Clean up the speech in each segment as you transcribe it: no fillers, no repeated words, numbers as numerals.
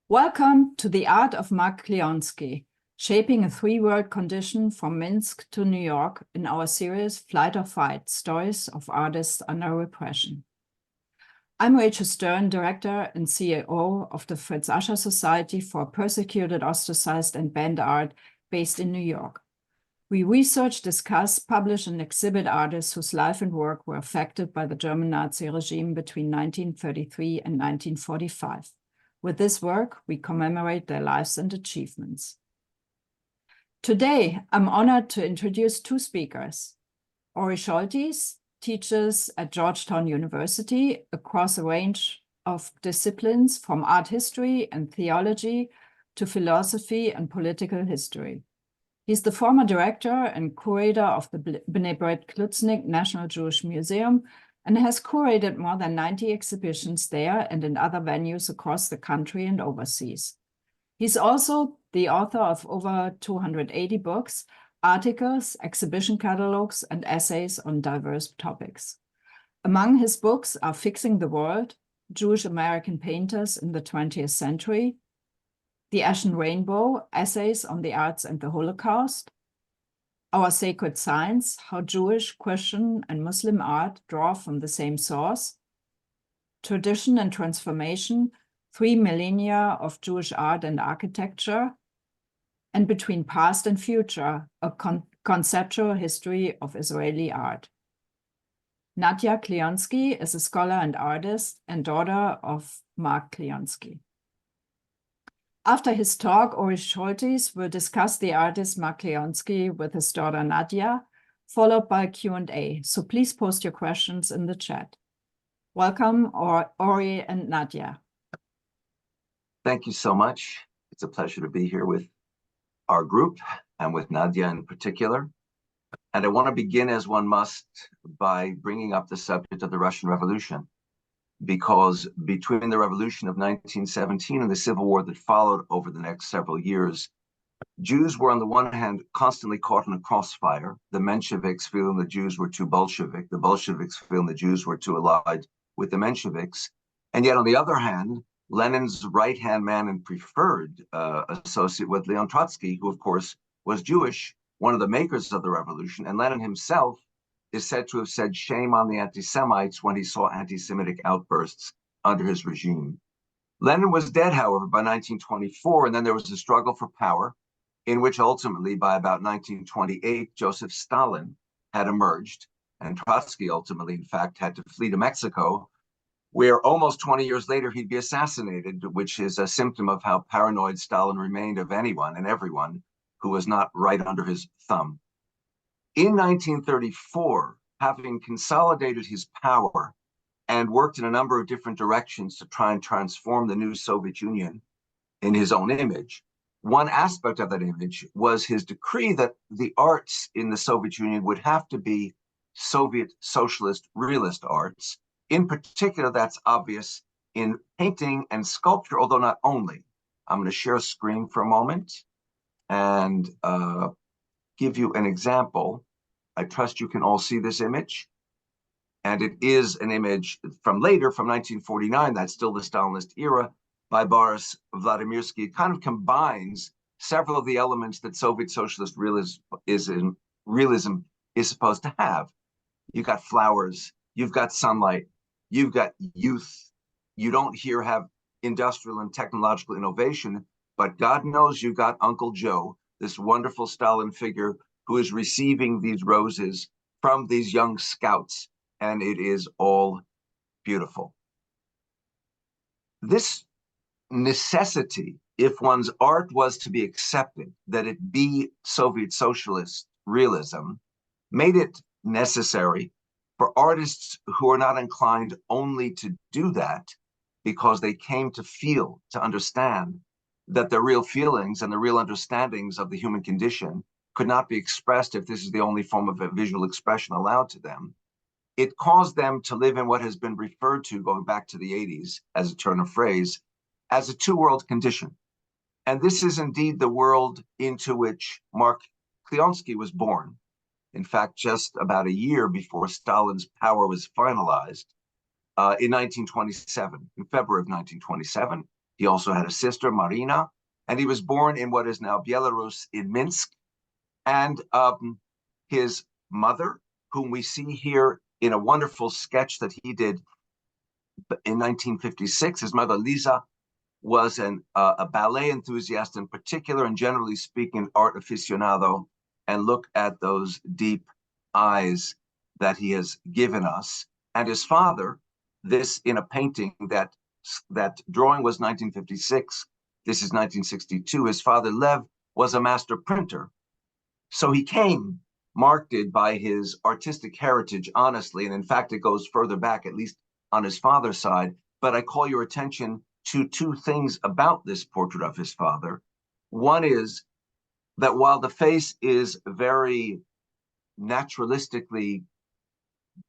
Welcome to The Art of Marc Klionsky, shaping a three-world condition from Minsk to New York in our series Flight or Fight, Stories of Artists Under Repression. I'm Rachel Stern, Director and CEO of the Fritz Ascher Society for Persecuted, Ostracized, and Banned Art based in New York. We research, discuss, publish, and exhibit artists whose life and work were affected by the German Nazi regime between 1933 and 1945. With this work, we commemorate their lives and achievements. Today, I'm honored to introduce two speakers. Ori Z Soltes teaches at Georgetown University across a range of disciplines from art history and theology to philosophy and political history. He's the former director and curator of the Bnei Bret Klutznik National Jewish Museum and has curated more than 90 exhibitions there and in other venues across the country and overseas. He's also the author of over 280 books, articles, exhibition catalogs, and essays on diverse topics. Among his books are Fixing the World, Jewish American Painters in the 20th Century, The Ashen Rainbow, Essays on the Arts and the Holocaust, Our Sacred Science, How Jewish, Christian, and Muslim Art Draw from the Same Source, Tradition and Transformation, 3 Millennia of Jewish Art and Architecture, and Between Past and Future, a conceptual history of Israeli art. Nadia Klionsky is a scholar and artist and daughter of Marc Klionsky. After his talk, Ori Z Soltes will discuss the artist Marc Klionsky with his daughter Nadia, followed by a Q&A. So please post your questions in the chat. Welcome, Ori and Nadia. Thank you so much. It's a pleasure to be here with our group and with Nadia in particular. And I want to begin, as one must, by bringing up the subject of the Russian Revolution, because between the revolution of 1917 and the civil war that followed over the next several years, Jews were on the one hand constantly caught in a crossfire. The Mensheviks feeling the Jews were too Bolshevik, the Bolsheviks feeling the Jews were too allied with the Mensheviks. And yet on the other hand, Lenin's right-hand man and preferred associate with Leon Trotsky, who of course was Jewish, one of the makers of the revolution, and Lenin himself is said to have said shame on the anti-Semites when he saw anti-Semitic outbursts under his regime. Lenin was dead, however, by 1924, and then there was a struggle for power in which ultimately by about 1928, Joseph Stalin had emerged, and Trotsky ultimately, in fact, had to flee to Mexico, where almost 20 years later he'd be assassinated, which is a symptom of how paranoid Stalin remained of anyone and everyone who was not right under his thumb. In 1934, having consolidated his power and worked in a number of different directions to try and transform the new Soviet Union in his own image, one aspect of that image was his decree that the arts in the Soviet Union would have to be Soviet Socialist Realist arts. In particular, that's obvious in painting and sculpture, although not only. I'm going to share a screen for a moment and give you an example. I trust you can all see this image. And it is an image from later, from 1949, that's still the Stalinist era, by Boris Vladimirsky. It kind of combines several of the elements that Soviet Socialist realism is supposed to have. You've got flowers, you've got sunlight, you've got youth. You don't here have industrial and technological innovation, but God knows you've got Uncle Joe, this wonderful Stalin figure who is receiving these roses from these young scouts, and it is all beautiful. This necessity, if one's art was to be accepted, that it be Soviet Socialist realism, made it necessary for artists who are not inclined only to do that because they came to feel, to understand that their real feelings and the real understandings of the human condition could not be expressed if this is the only form of a visual expression allowed to them. It caused them to live in what has been referred to, going back to the 80s, as a turn of phrase, as a two-world condition. And this is indeed the world into which Marc Klionsky was born. In fact, just about a year before Stalin's power was finalized, in 1927, in February of 1927, He also had a sister, Marina, and he was born in what is now Belarus in Minsk. And his mother, whom we see here in a wonderful sketch that he did in 1956, his mother, Lisa, was a ballet enthusiast in particular, and generally speaking, art aficionado. And look at those deep eyes that he has given us. And his father, this in a painting that drawing was 1956, this is 1962. His father, Lev, was a master printer. So he came marked by his artistic heritage, honestly. And in fact, it goes further back, at least on his father's side. But I call your attention to two things about this portrait of his father. One is that while the face is very naturalistically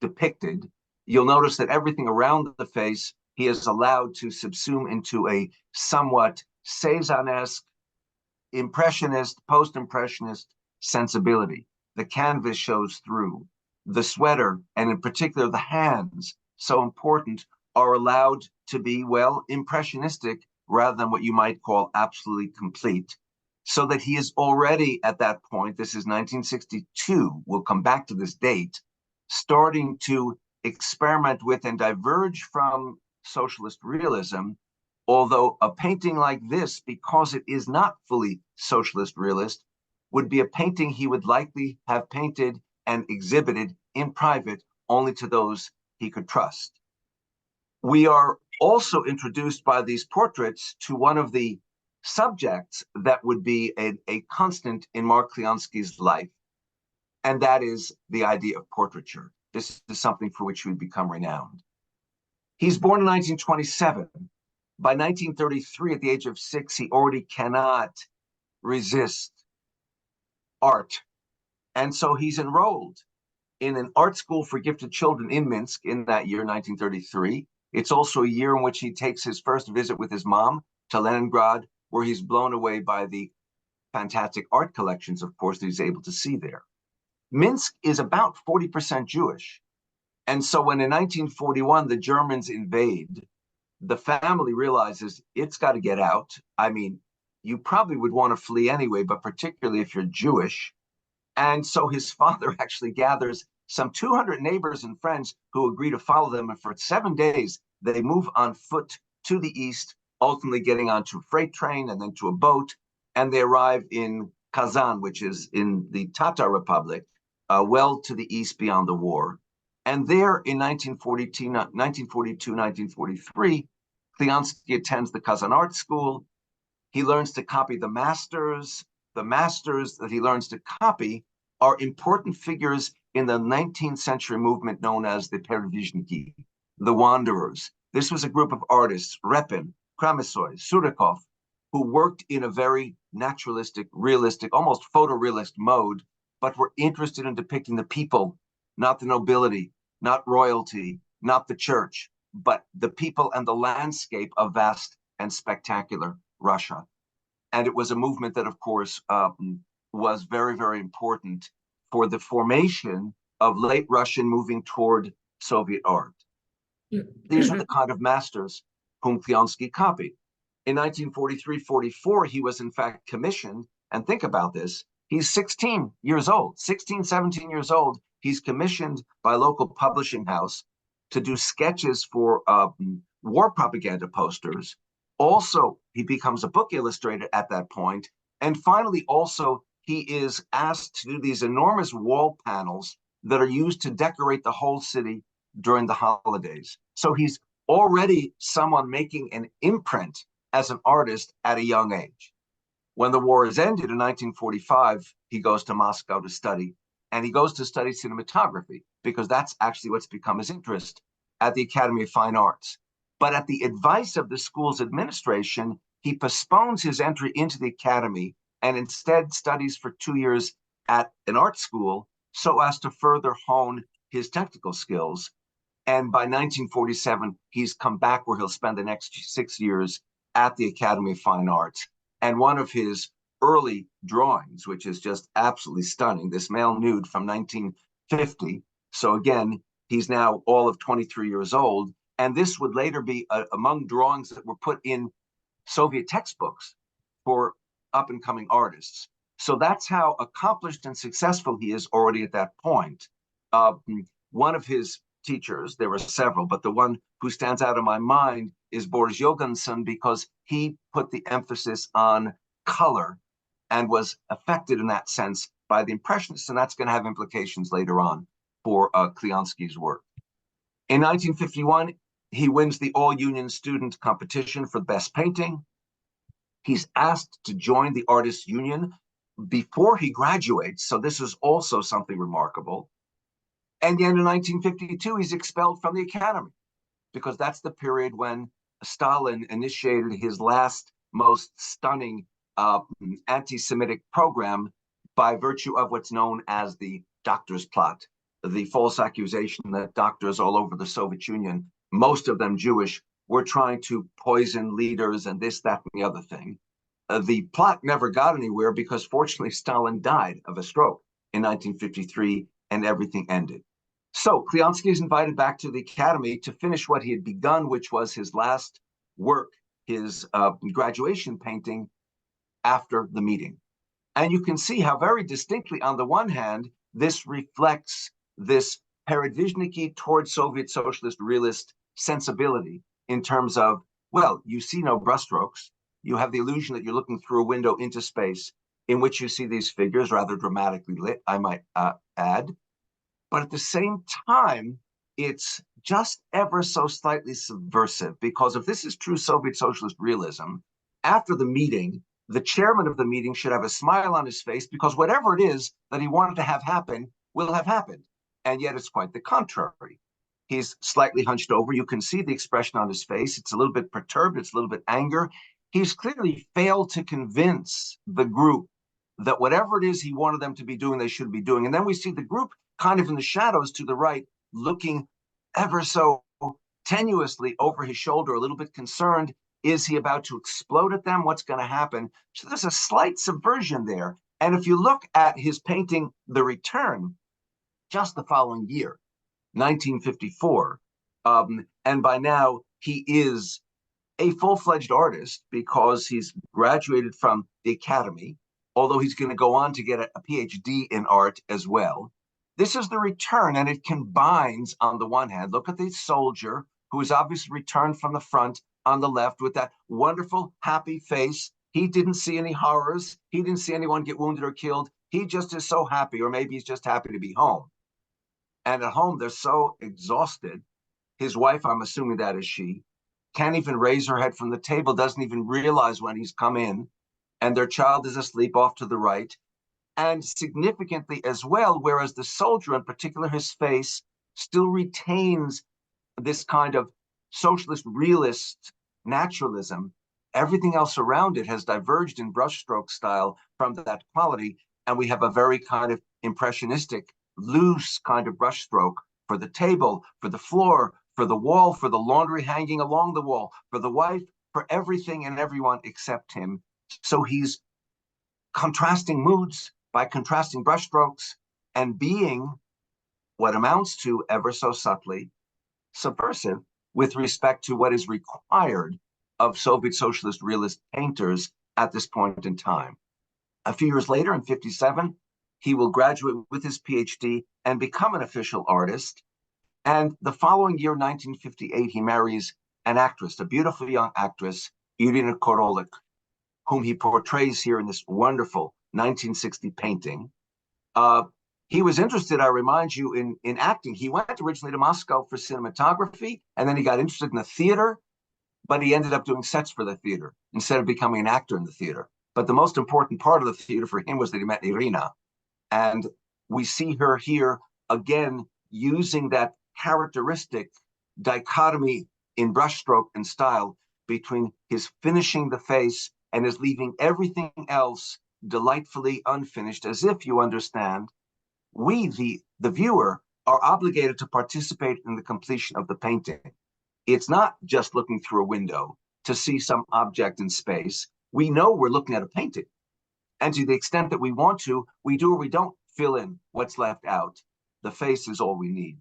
depicted, you'll notice that everything around the face he is allowed to subsume into a somewhat Cézannesque, impressionist, post-impressionist sensibility. The canvas shows through. The sweater, and in particular the hands, so important, are allowed to be, well, impressionistic rather than what you might call absolutely complete. So that he is already at that point, this is 1962, we'll come back to this date, starting to experiment with and diverge from socialist realism, although a painting like this, because it is not fully socialist realist, would be a painting he would likely have painted and exhibited in private only to those he could trust. We are also introduced by these portraits to one of the subjects that would be a constant in Marc Klionsky's life, and that is the idea of portraiture. This is something for which he would become renowned. He's born in 1927. By 1933, at the age of 6, he already cannot resist art. And so he's enrolled in an art school for gifted children in Minsk in that year, 1933. It's also a year in which he takes his first visit with his mom to Leningrad, where he's blown away by the fantastic art collections, of course, that he's able to see there. Minsk is about 40% Jewish. And so when in 1941 the Germans invade, the family realizes it's got to get out. I mean, you probably would want to flee anyway, but particularly if you're Jewish. And so his father actually gathers some 200 neighbors and friends who agree to follow them. And for 7 days, they move on foot to the east, ultimately getting onto a freight train and then to a boat. And they arrive in Kazan, which is in the Tatar Republic, well to the east beyond the war. And there in 1942, 1943, Klionsky attends the Kazan Art School. He learns to copy the masters. The masters that he learns to copy are important figures in the 19th century movement known as the Perevizhniki, the Wanderers. This was a group of artists, Repin, Kramisoy, Surikov, who worked in a very naturalistic, realistic, almost photorealist mode, but were interested in depicting the people, not the nobility, not royalty, not the church, but the people and the landscape of vast and spectacular Russia. And it was a movement that, of course, was very, very important for the formation of late Russian moving toward Soviet art. These are the kind of masters whom Klionsky copied. In 1943-44, he was in fact commissioned, and think about this, he's 16 years old, 16, 17 years old. He's commissioned by a local publishing house to do sketches for war propaganda posters. Also, he becomes a book illustrator at that point. And finally, also, he is asked to do these enormous wall panels that are used to decorate the whole city during the holidays. So he's already someone making an imprint as an artist at a young age. When the war is ended in 1945, he goes to Moscow to study, and he goes to study cinematography because that's actually what's become his interest at the Academy of Fine Arts. But at the advice of the school's administration, he postpones his entry into the academy and instead studies for 2 years at an art school so as to further hone his technical skills. And by 1947, he's come back where he'll spend the next 6 years at the Academy of Fine Arts. And one of his early drawings, which is just absolutely stunning, this male nude from 1950. So again, he's now all of 23 years old. And this would later be among drawings that were put in Soviet textbooks for up-and-coming artists. So that's how accomplished and successful he is already at that point. One of his teachers, there were several, but the one who stands out in my mind is Boris Johansson, because he put the emphasis on color and was affected in that sense by the Impressionists, and that's going to have implications later on for Klionsky's work. In 1951, he wins the all-union student competition for the best painting. He's asked to join the Artists' Union before he graduates, so this is also something remarkable. And then in 1952, he's expelled from the academy, because that's the period when Stalin initiated his last, most stunning anti-Semitic program by virtue of what's known as the doctor's plot, the false accusation that doctors all over the Soviet Union, most of them Jewish, were trying to poison leaders and this, that, and the other thing. The plot never got anywhere because fortunately Stalin died of a stroke in 1953 and everything ended. So Klionsky is invited back to the academy to finish what he had begun, which was his last work, his graduation painting after the meeting. And you can see how very distinctly, on the one hand, this reflects this Peredvizhniki toward Soviet Socialist Realist sensibility in terms of, well, you see no brushstrokes. You have the illusion that you're looking through a window into space in which you see these figures rather dramatically lit, I might add. But at the same time, it's just ever so slightly subversive, because if this is true Soviet Socialist realism, after the meeting, the chairman of the meeting should have a smile on his face, because whatever it is that he wanted to have happen will have happened. And yet it's quite the contrary. He's slightly hunched over. You can see the expression on his face. It's a little bit perturbed. It's a little bit anger. He's clearly failed to convince the group that whatever it is he wanted them to be doing, they should be doing. And then we see the group kind of in the shadows to the right, looking ever so tenuously over his shoulder, a little bit concerned. Is he about to explode at them? What's going to happen? So there's a slight subversion there. And if you look at his painting, The Return, just the following year, 1954, and by now he is a full-fledged artist because he's graduated from the academy, although he's going to go on to get a PhD in art as well. This is The Return, and it combines, on the one hand, look at the soldier who is obviously returned from the front on the left with that wonderful, happy face. He didn't see any horrors. He didn't see anyone get wounded or killed. He just is so happy, or maybe he's just happy to be home. And at home, they're so exhausted. His wife, I'm assuming that is she, can't even raise her head from the table, doesn't even realize when he's come in, and their child is asleep off to the right. And significantly as well, whereas the soldier, in particular, his face still retains this kind of socialist realist naturalism, everything else around it has diverged in brushstroke style from that quality. And we have a very kind of impressionistic, loose kind of brushstroke for the table, for the floor, for the wall, for the laundry hanging along the wall, for the wife, for everything and everyone except him. So he's contrasting moods by contrasting brushstrokes and being what amounts to, ever so subtly, subversive with respect to what is required of Soviet Socialist Realist painters at this point in time. A few years later, in 57, he will graduate with his PhD and become an official artist. And the following year, 1958, he marries an actress, a beautiful young actress, Irina Korolik, whom he portrays here in this wonderful 1960 painting. He was interested, I remind you, in acting. He went originally to Moscow for cinematography, and then he got interested in the theater, but he ended up doing sets for the theater instead of becoming an actor in the theater. But the most important part of the theater for him was that he met Irina. And we see her here again using that characteristic dichotomy in brushstroke and style between his finishing the face and his leaving everything else delightfully unfinished, as if, you understand, we, the viewer, are obligated to participate in the completion of the painting. It's not just looking through a window to see some object in space. We know we're looking at a painting. And to the extent that we want to, we do or we don't fill in what's left out. The face is all we need.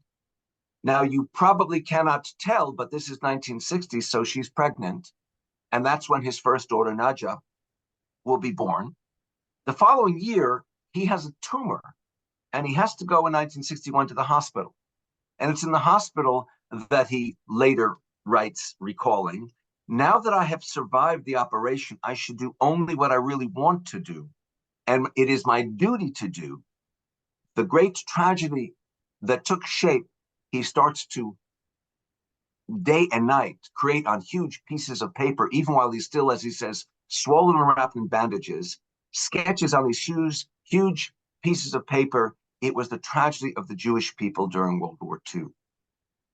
Now, you probably cannot tell, but this is 1960, so she's pregnant. and that's when his first daughter, Nadia, will be born. The following year, he has a tumor, and he has to go in 1961 to the hospital. And it's in the hospital that he later writes, recalling, "Now that I have survived the operation, I should do only what I really want to do, and it is my duty to do." The great tragedy that took shape, he starts to day and night create on huge pieces of paper, even while he's still, as he says, swollen and wrapped in bandages, sketches on these huge pieces of paper. It was the tragedy of the Jewish people during World War II.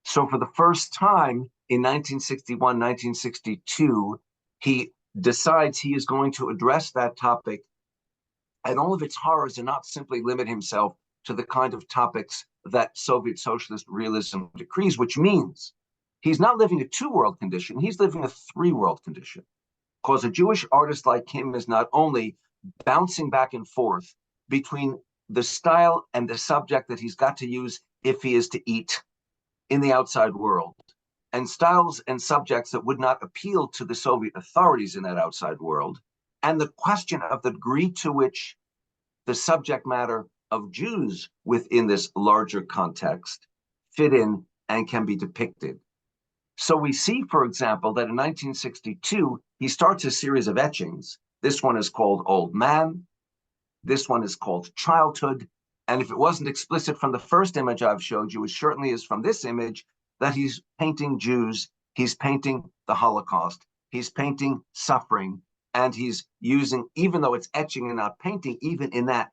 So for the first time in 1961, 1962, he decides he is going to address that topic and all of its horrors, and not simply limit himself to the kind of topics that Soviet Socialist Realism decrees, which means he's not living a two-world condition, he's living a three-world condition. Because a Jewish artist like him is not only bouncing back and forth between the style and the subject that he's got to use if he is to eat in the outside world, and styles and subjects that would not appeal to the Soviet authorities in that outside world, and the question of the degree to which the subject matter of Jews within this larger context fit in and can be depicted. So we see, for example, that in 1962, he starts a series of etchings. This one is called Old Man. This one is called Childhood. And if it wasn't explicit from the first image I've showed you, it certainly is from this image that he's painting Jews, he's painting the Holocaust, he's painting suffering, and he's using, even though it's etching and not painting, even in that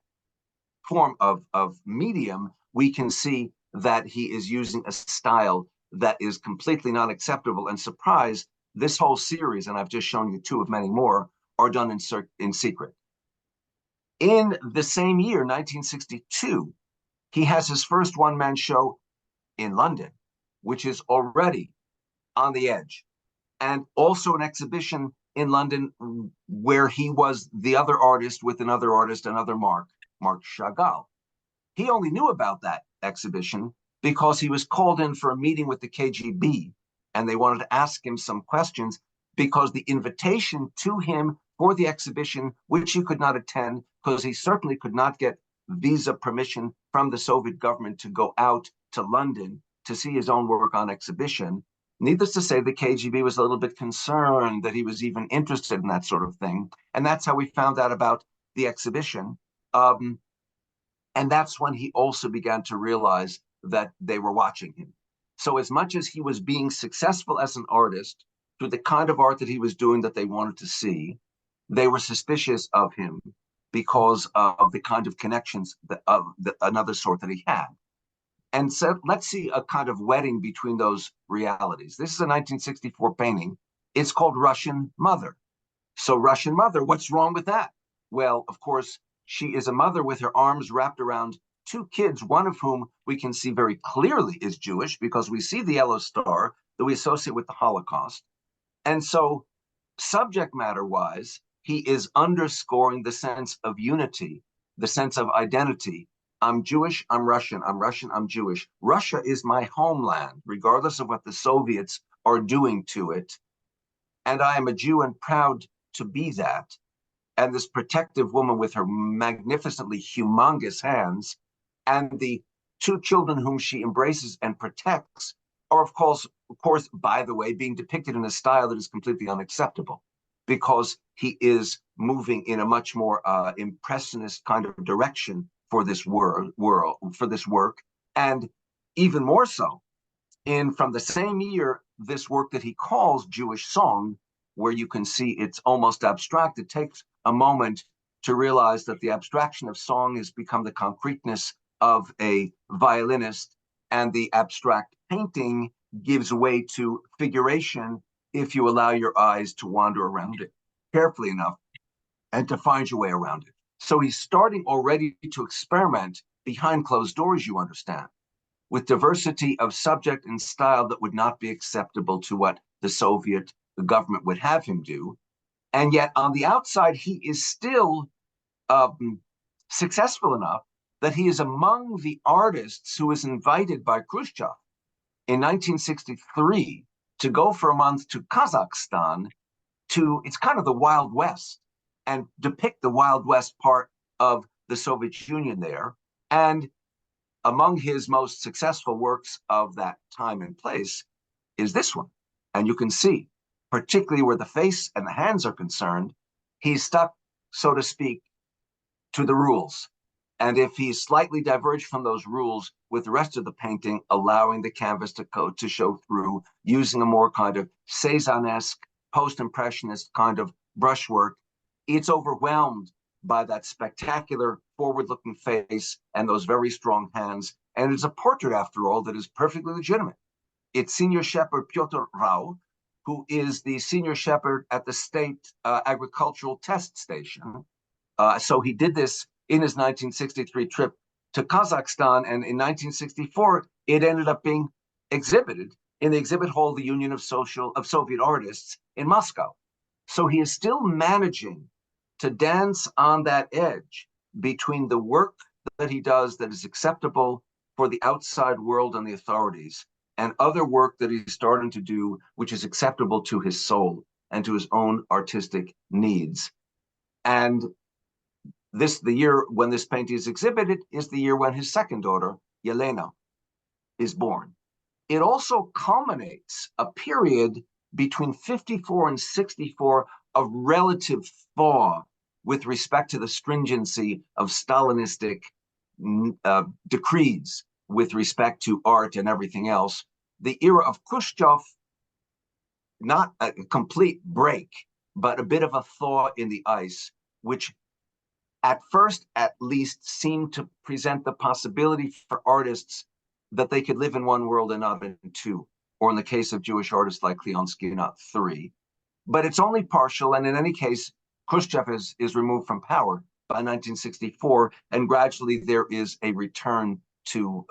form of medium, we can see that he is using a style that is completely not acceptable. And surprise, this whole series, and I've just shown you two of many more, are done in secret. In the same year, 1962, he has his first one-man show in London, which is already on the edge, and also an exhibition in London where he was the other artist with another artist, another Marc Chagall. He only knew about that exhibition because he was called in for a meeting with the KGB, and they wanted to ask him some questions because the invitation to him for the exhibition, which he could not attend because he certainly could not get visa permission from the Soviet government to go out to London to see his own work on exhibition. Needless to say, the KGB was a little bit concerned that he was even interested in that sort of thing. And that's how we found out about the exhibition. And that's when he also began to realize that they were watching him. So as much as he was being successful as an artist through the kind of art that he was doing that they wanted to see, they were suspicious of him because of the kind of connections of another sort that he had. And so let's see a kind of wedding between those realities. This is a 1964 painting. It's called Russian Mother. So Russian Mother, what's wrong with that? Well, of course, she is a mother with her arms wrapped around two kids, one of whom we can see very clearly is Jewish because we see the yellow star that we associate with the Holocaust. And so subject matter-wise, he is underscoring the sense of unity, the sense of identity. I'm Jewish, I'm Russian, I'm Jewish. Russia is my homeland, regardless of what the Soviets are doing to it. And I am a Jew and proud to be that. And this protective woman with her magnificently humongous hands and the two children whom she embraces and protects are, of course, by the way, being depicted in a style that is completely unacceptable because he is moving in a much more impressionist kind of direction for this for this work. And even more so, from the same year, this work that he calls Jewish Song, where you can see it's almost abstract. It takes a moment to realize that the abstraction of song has become the concreteness of a violinist, and the abstract painting gives way to figuration if you allow your eyes to wander around it carefully enough and to find your way around it. So he's starting already to experiment behind closed doors, you understand, with diversity of subject and style that would not be acceptable to what the Soviet government would have him do. And yet on the outside, he is still successful enough that he is among the artists who was invited by Khrushchev in 1963 to go for a month to Kazakhstan it's kind of the Wild West, and depict the Wild West part of the Soviet Union there. And among his most successful works of that time and place is this one. And you can see, particularly where the face and the hands are concerned, he's stuck, so to speak, to the rules. And if he's slightly diverged from those rules with the rest of the painting, allowing the canvas to show through, using a more kind of Cézanne-esque, post-impressionist kind of brushwork, it's overwhelmed by that spectacular forward-looking face and those very strong hands. And it's a portrait, after all, that is perfectly legitimate. It's Senior Shepherd Pyotr Rao, who is the senior shepherd at the state agricultural test station. So he did this in his 1963 trip to Kazakhstan, and in 1964, it ended up being exhibited in the exhibit hall of the Union of Soviet Artists in Moscow. So he is still managing to dance on that edge between the work that he does that is acceptable for the outside world and the authorities, and other work that he's starting to do, which is acceptable to his soul and to his own artistic needs. And the year when this painting is exhibited is the year when his second daughter, Yelena, is born. It also culminates a period between 54 and 64 of relative thaw with respect to the stringency of Stalinistic decrees with respect to art and everything else. The era of Khrushchev, not a complete break, but a bit of a thaw in the ice, which at first, at least, seemed to present the possibility for artists that they could live in one world and not in two, or in the case of Jewish artists like Klionsky, not three. But it's only partial, and in any case, Khrushchev is removed from power by 1964, and gradually there is a return to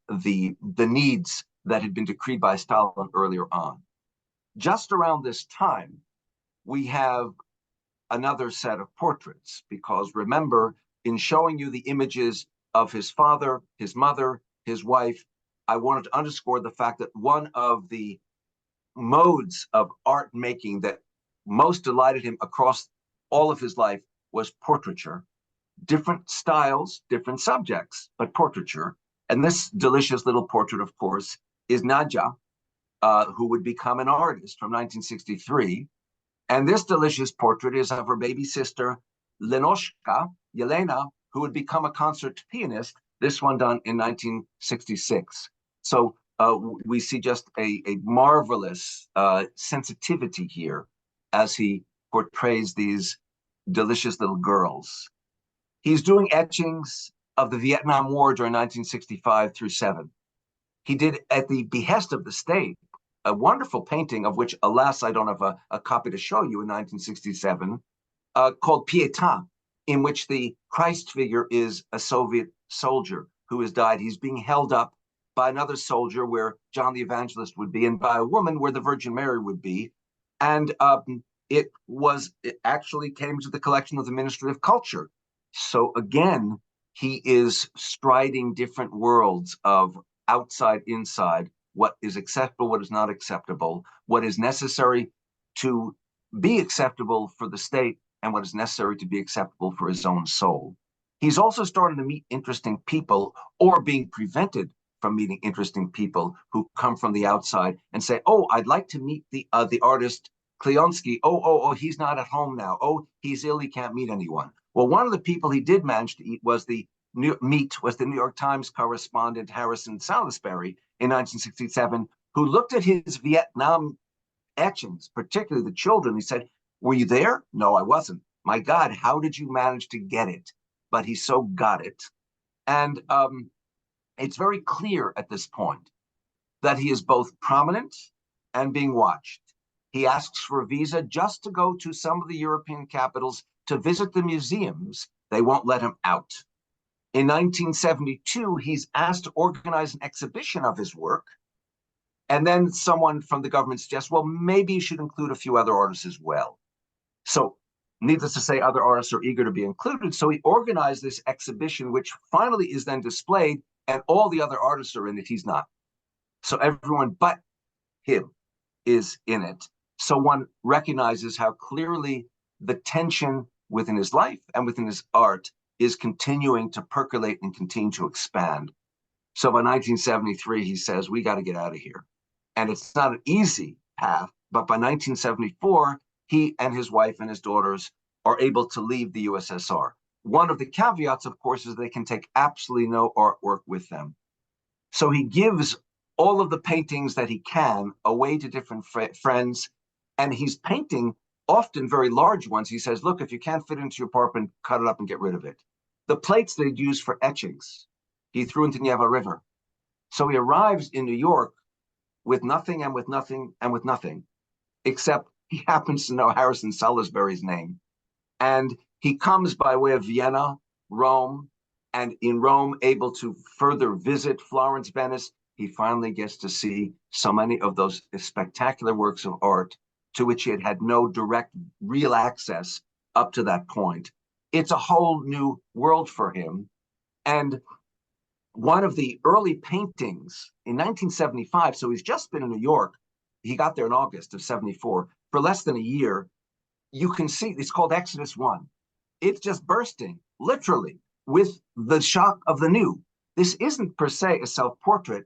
the needs that had been decreed by Stalin earlier on. Just around this time, we have another set of portraits, because remember, in showing you the images of his father, his mother, his wife, I wanted to underscore the fact that one of the modes of art making that most delighted him across all of his life was portraiture. Different styles, different subjects, but portraiture. And this delicious little portrait, of course, is Nadia, who would become an artist from 1963. And this delicious portrait is of her baby sister, Lenoshka, Yelena, who would become a concert pianist, this one done in 1966. So we see just a marvelous sensitivity here as he portrays these delicious little girls. He's doing etchings of the Vietnam War during 1965 through 7. He did, at the behest of the state, a wonderful painting of which, alas, I don't have a copy to show you, in 1967, called Pietà, in which the Christ figure is a Soviet soldier who has died. He's being held up by another soldier where John the Evangelist would be, and by a woman where the Virgin Mary would be. And it actually came to the collection of the Ministry of Culture. So again, he is striding different worlds of outside, inside, what is acceptable, what is not acceptable, what is necessary to be acceptable for the state, and what is necessary to be acceptable for his own soul. He's also starting to meet interesting people, or being prevented from meeting interesting people who come from the outside and say, oh, I'd like to meet the artist Klionsky. Oh, he's not at home now. Oh, he's ill, he can't meet anyone. Well, one of the people he did manage to was the New York Times correspondent Harrison Salisbury in 1967, who looked at his Vietnam etchings, particularly the children. He said, were you there? No, I wasn't. My God, how did you manage to get it? But he so got it. And it's very clear at this point that he is both prominent and being watched. He asks for a visa just to go to some of the European capitals to visit the museums. They won't let him out. In 1972, he's asked to organize an exhibition of his work. And then someone from the government suggests, well, maybe you should include a few other artists as well. So needless to say, other artists are eager to be included. So he organized this exhibition, which finally is then displayed, and all the other artists are in it. He's not. So everyone but him is in it. So one recognizes how clearly the tension within his life and within his art is continuing to percolate and continue to expand. So by 1973, he says, we got to get out of here. And it's not an easy path, but by 1974, he and his wife and his daughters are able to leave the USSR. One of the caveats, of course, is they can take absolutely no artwork with them. So he gives all of the paintings that he can away to different friends, and he's painting often very large ones. He says, look, if you can't fit into your apartment, cut it up and get rid of it. The plates they'd use for etchings, he threw into Neva River. So he arrives in New York with nothing and with nothing and with nothing, except he happens to know Harrison Salisbury's name. And he comes by way of Vienna, Rome, and in Rome, able to further visit Florence, Venice. He finally gets to see so many of those spectacular works of art to which he had had no direct, real access up to that point. It's a whole new world for him. And one of the early paintings in 1975, so he's just been in New York. He got there in August of 74. For less than a year, you can see, it's called Exodus 1. It's just bursting, literally, with the shock of the new. This isn't per se a self-portrait,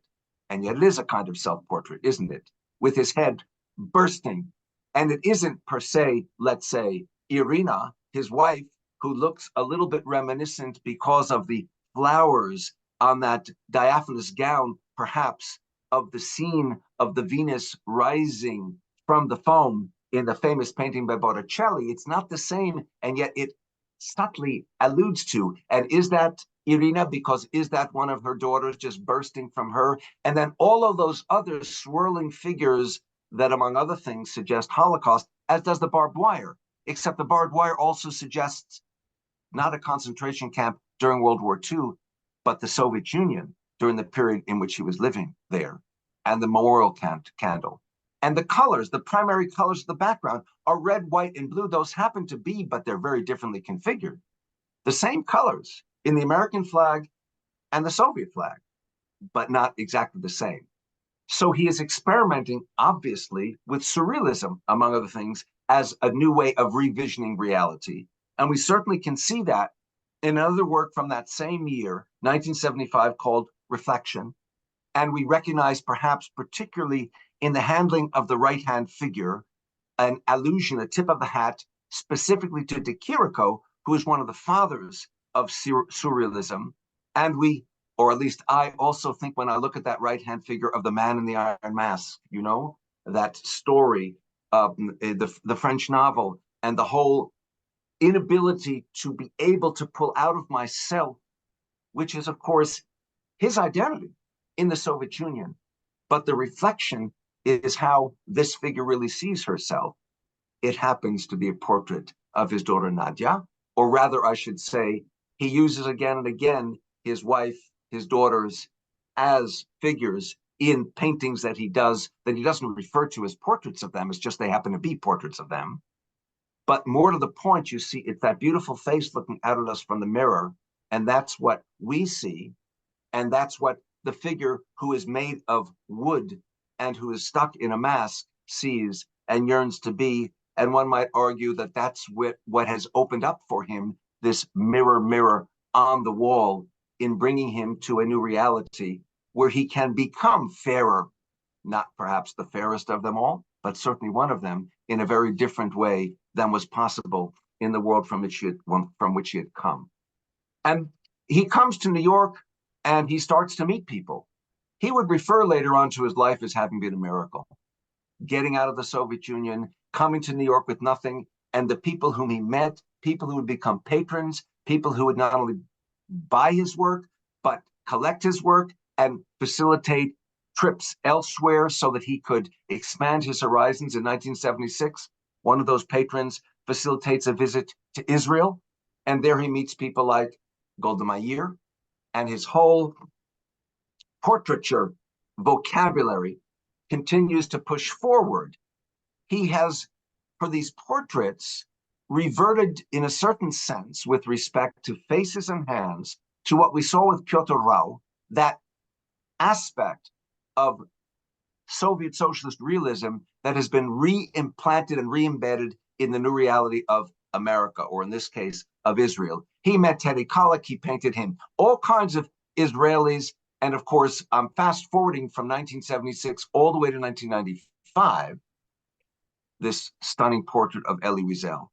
and yet it is a kind of self-portrait, isn't it? With his head bursting. And it isn't per se, let's say, Irina, his wife, who looks a little bit reminiscent because of the flowers on that diaphanous gown, perhaps, of the scene of the Venus rising from the foam in the famous painting by Botticelli. It's not the same, and yet it subtly alludes to. And is that Irina? Because is that one of her daughters just bursting from her? And then all of those other swirling figures that, among other things, suggest Holocaust, as does the barbed wire, except the barbed wire also suggests not a concentration camp during World War II, but the Soviet Union during the period in which he was living there, and the memorial candle. And the colors, the primary colors of the background are red, white, and blue. Those happen to be, but they're very differently configured. The same colors in the American flag and the Soviet flag, but not exactly the same. So he is experimenting, obviously, with surrealism, among other things, as a new way of revisioning reality. And we certainly can see that in another work from that same year, 1975, called Reflection. And we recognize, perhaps particularly in the handling of the right-hand figure, an allusion, a tip of the hat, specifically to De Chirico, who is one of the fathers of surrealism. And we, or at least I, also think when I look at that right-hand figure of the man in the iron mask, you know, that story, the French novel, and the whole inability to be able to pull out of myself, which is, of course, his identity in the Soviet Union. But the reflection is how this figure really sees herself. It happens to be a portrait of his daughter Nadia, or rather, I should say, he uses again and again his wife, his daughters, as figures in paintings that he doesn't refer to as portraits of them. It's just they happen to be portraits of them. But more to the point, you see, it's that beautiful face looking out at us from the mirror, and that's what we see, and that's what the figure who is made of wood and who is stuck in a mask sees and yearns to be. And one might argue that that's what has opened up for him, this mirror, mirror on the wall, in bringing him to a new reality where he can become fairer, not perhaps the fairest of them all, but certainly one of them, in a very different way than was possible in the world from which he had come. And he comes to New York and he starts to meet people. He would refer later on to his life as having been a miracle. Getting out of the Soviet Union, coming to New York with nothing, and the people whom he met, people who would become patrons, people who would not only buy his work, but collect his work and facilitate trips elsewhere so that he could expand his horizons. In 1976, one of those patrons facilitates a visit to Israel, and there he meets people like Golda Meir, and his whole portraiture vocabulary continues to push forward. He has, for these portraits, reverted in a certain sense with respect to faces and hands to what we saw with Piotr Rau, that aspect of Soviet Socialist realism that has been re-implanted and re-embedded in the new reality of America, or in this case, of Israel. He met Teddy Kollek, he painted him, all kinds of Israelis. And of course, I'm fast forwarding from 1976 all the way to 1995, this stunning portrait of Elie Wiesel.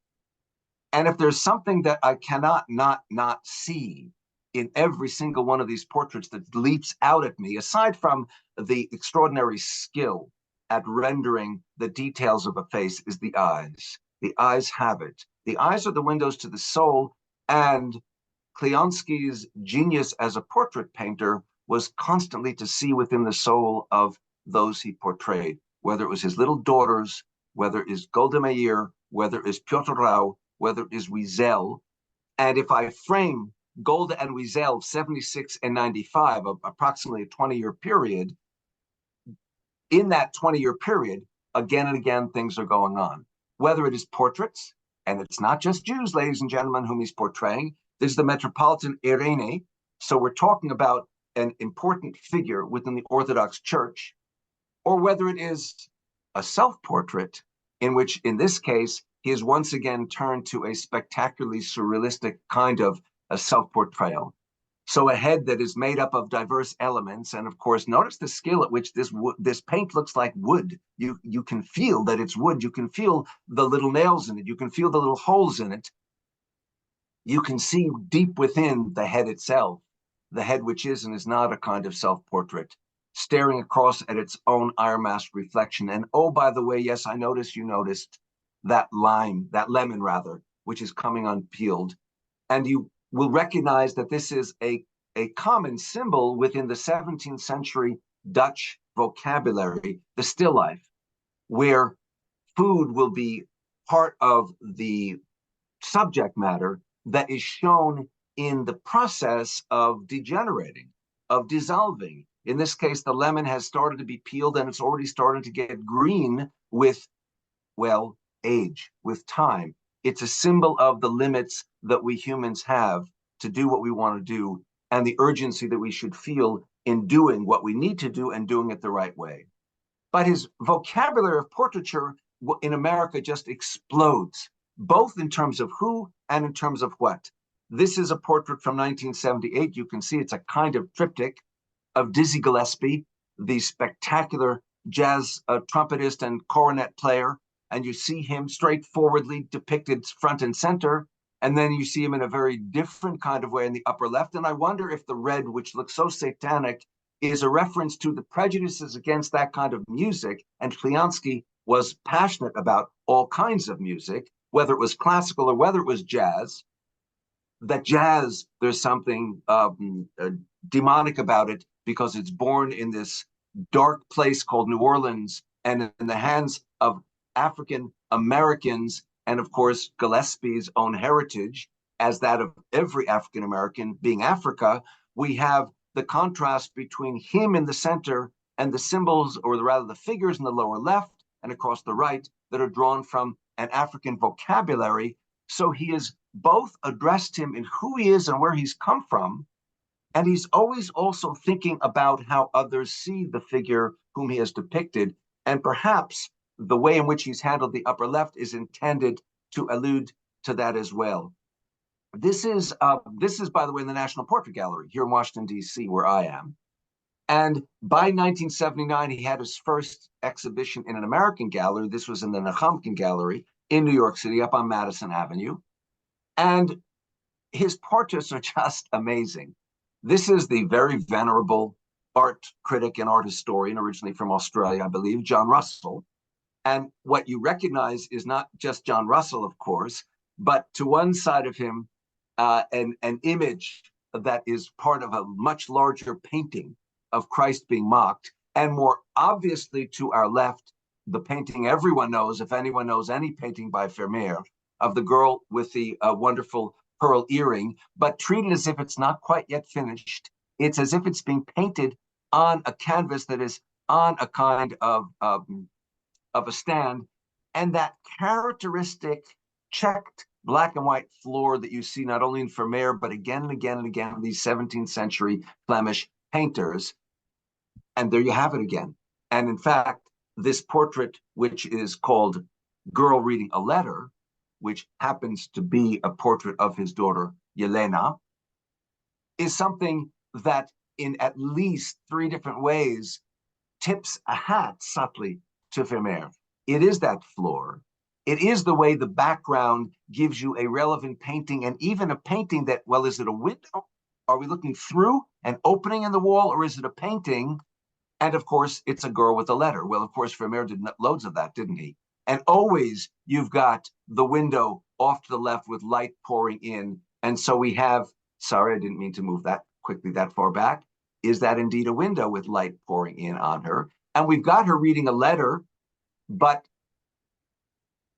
And if there's something that I cannot not see in every single one of these portraits that leaps out at me, aside from the extraordinary skill at rendering the details of a face, is the eyes. The eyes have it. The eyes are the windows to the soul, and Klionsky's genius as a portrait painter was constantly to see within the soul of those he portrayed, whether it was his little daughters, whether it is Golda Meir, whether it is Piotr Rau, whether it is Wiesel. And if I frame Golda and Wiesel, 76 and 95, approximately a 20-year period, in that 20-year period, again and again, things are going on. Whether it is portraits, and it's not just Jews, ladies and gentlemen, whom he's portraying. This is the Metropolitan Irene. So we're talking about an important figure within the Orthodox Church, or whether it is a self-portrait, in which, in this case, he is once again turned to a spectacularly surrealistic kind of a self-portrayal. So a head that is made up of diverse elements, and of course, notice the skill at which this paint looks like wood. You can feel that it's wood. You can feel the little nails in it. You can feel the little holes in it. You can see deep within the head itself, the head which is and is not a kind of self-portrait, staring across at its own iron-masked reflection. And oh, by the way, yes, I noticed you noticed that lemon rather, which is coming unpeeled. And you will recognize that this is a common symbol within the 17th century Dutch vocabulary, the still life, where food will be part of the subject matter that is shown in the process of degenerating, of dissolving. In this case, the lemon has started to be peeled and it's already starting to get green with, well, age, with time. It's a symbol of the limits that we humans have to do what we want to do, and the urgency that we should feel in doing what we need to do and doing it the right way. But his vocabulary of portraiture in America just explodes, both in terms of who and in terms of what. This is a portrait from 1978. You can see it's a kind of triptych of Dizzy Gillespie, the spectacular jazz trumpetist and cornet player. And you see him straightforwardly depicted front and center. And then you see him in a very different kind of way in the upper left. And I wonder if the red, which looks so satanic, is a reference to the prejudices against that kind of music. And Klionsky was passionate about all kinds of music, whether it was classical or whether it was jazz. That jazz, there's something demonic about it because it's born in this dark place called New Orleans and in the hands of African Americans, and of course, Gillespie's own heritage, as that of every African American, being Africa. We have the contrast between him in the center and the symbols, or rather the figures in the lower left and across the right, that are drawn from an African vocabulary. So he has both addressed him in who he is and where he's come from, and he's always also thinking about how others see the figure whom he has depicted, and perhaps the way in which he's handled the upper left is intended to allude to that as well. This is, by the way, in the National Portrait Gallery here in Washington, D.C., where I am. And by 1979, he had his first exhibition in an American gallery. This was in the Nahumkin Gallery in New York City, up on Madison Avenue. And his portraits are just amazing. This is the very venerable art critic and art historian, originally from Australia, I believe, John Russell. And what you recognize is not just John Russell, of course, but to one side of him, an image that is part of a much larger painting of Christ being mocked. And more obviously to our left, the painting everyone knows, if anyone knows any painting by Vermeer, of the girl with the wonderful pearl earring, but treated as if it's not quite yet finished. It's as if it's being painted on a canvas that is on a kind of a stand, and that characteristic checked black and white floor that you see not only in Vermeer, but again and again and again in these 17th century Flemish painters. And there you have it again. And in fact, this portrait, which is called Girl Reading a Letter, which happens to be a portrait of his daughter, Yelena, is something that in at least 3 different ways tips a hat subtly to Vermeer. It is that floor. It is the way the background gives you a relevant painting, and even a painting that, well, is it a window? Are we looking through an opening in the wall, or is it a painting? And of course, it's a girl with a letter. Well, of course, Vermeer did loads of that, didn't he? And always you've got the window off to the left with light pouring in. And so we have, sorry, I didn't mean to move that quickly that far back. Is that indeed a window with light pouring in on her? And we've got her reading a letter, but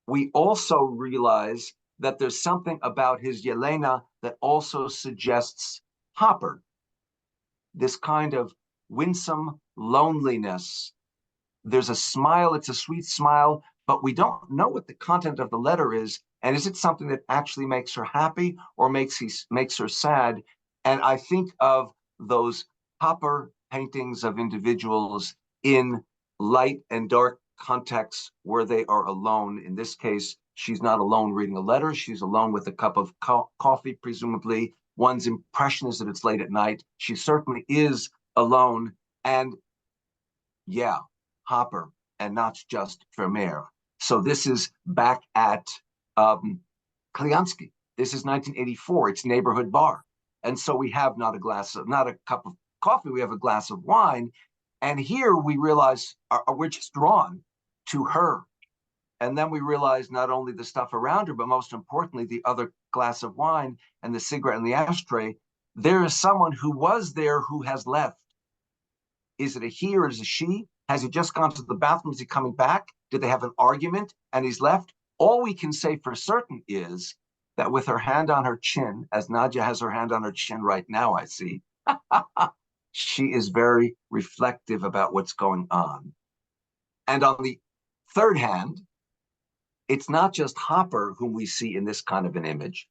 we also realize that there's something about his Yelena that also suggests Hopper, this kind of winsome loneliness. There's a smile, it's a sweet smile, but we don't know what the content of the letter is. And is it something that actually makes her happy or makes her sad? And I think of those Hopper paintings of individuals in light and dark contexts where they are alone. In this case, she's not alone reading a letter. She's alone with a cup of coffee, presumably. One's impression is that it's late at night. She certainly is alone. And yeah, Hopper, and not just Vermeer. So this is back at Klionsky. This is 1984. It's Neighborhood Bar. And so we have not a cup of coffee, we have a glass of wine. And here we realize we're just drawn to her. And then we realize not only the stuff around her, but most importantly, the other glass of wine and the cigarette and the ashtray. There is someone who was there who has left. Is it a he or is it a she? Has he just gone to the bathroom? Is he coming back? Did they have an argument and he's left? All we can say for certain is that with her hand on her chin, as Nadia has her hand on her chin right now, I see, she is very reflective about what's going on. And on the third hand, it's not just Hopper whom we see in this kind of an image.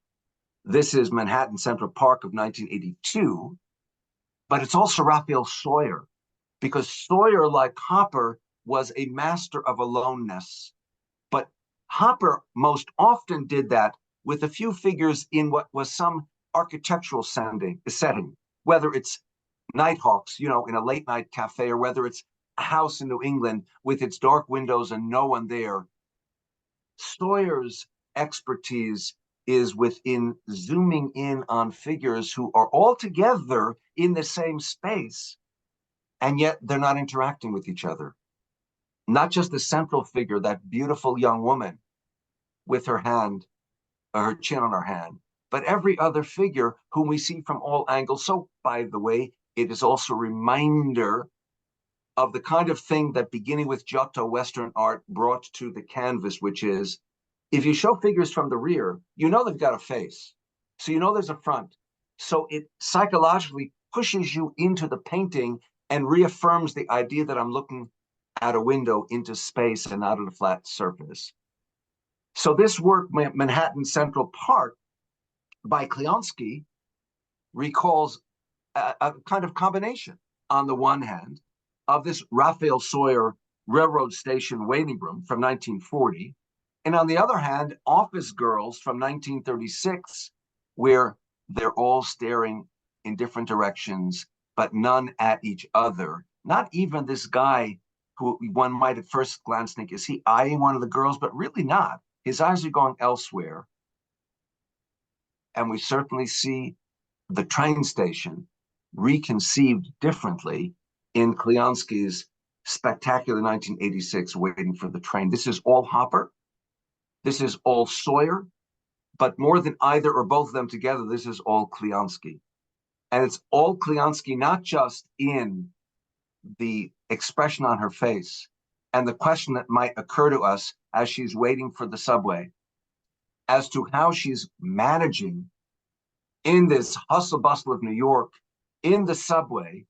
This is Manhattan Central Park of 1982, but it's also Raphael Sawyer, because Sawyer, like Hopper, was a master of aloneness. But Hopper most often did that with a few figures in what was some architectural setting, whether it's Nighthawks, in a late night cafe, or whether it's a house in New England with its dark windows and no one there. Sawyer's expertise is within zooming in on figures who are all together in the same space, and yet they're not interacting with each other. Not just the central figure, that beautiful young woman with her hand, her chin on her hand, but every other figure whom we see from all angles. So, by the way, it is also a reminder of the kind of thing that, beginning with Giotto Western art, brought to the canvas, which is, if you show figures from the rear, you know they've got a face. So you know there's a front. So it psychologically pushes you into the painting and reaffirms the idea that I'm looking at a window into space and not at a flat surface. So this work, Manhattan Central Park, by Klionsky, recalls a kind of combination, on the one hand, of this Raphael Sawyer railroad station waiting room from 1940, and on the other hand, Office Girls from 1936, where they're all staring in different directions, but none at each other. Not even this guy who one might at first glance think, is he eyeing one of the girls? But really not. His eyes are going elsewhere. And we certainly see the train station reconceived differently in Klionsky's spectacular 1986 Waiting for the Train. This is all Hopper. This is all Sawyer. But more than either or both of them together, this is all Klionsky. And it's all Klionsky, not just in the expression on her face and the question that might occur to us as she's waiting for the subway, as to how she's managing in this hustle bustle of New York, in the subway,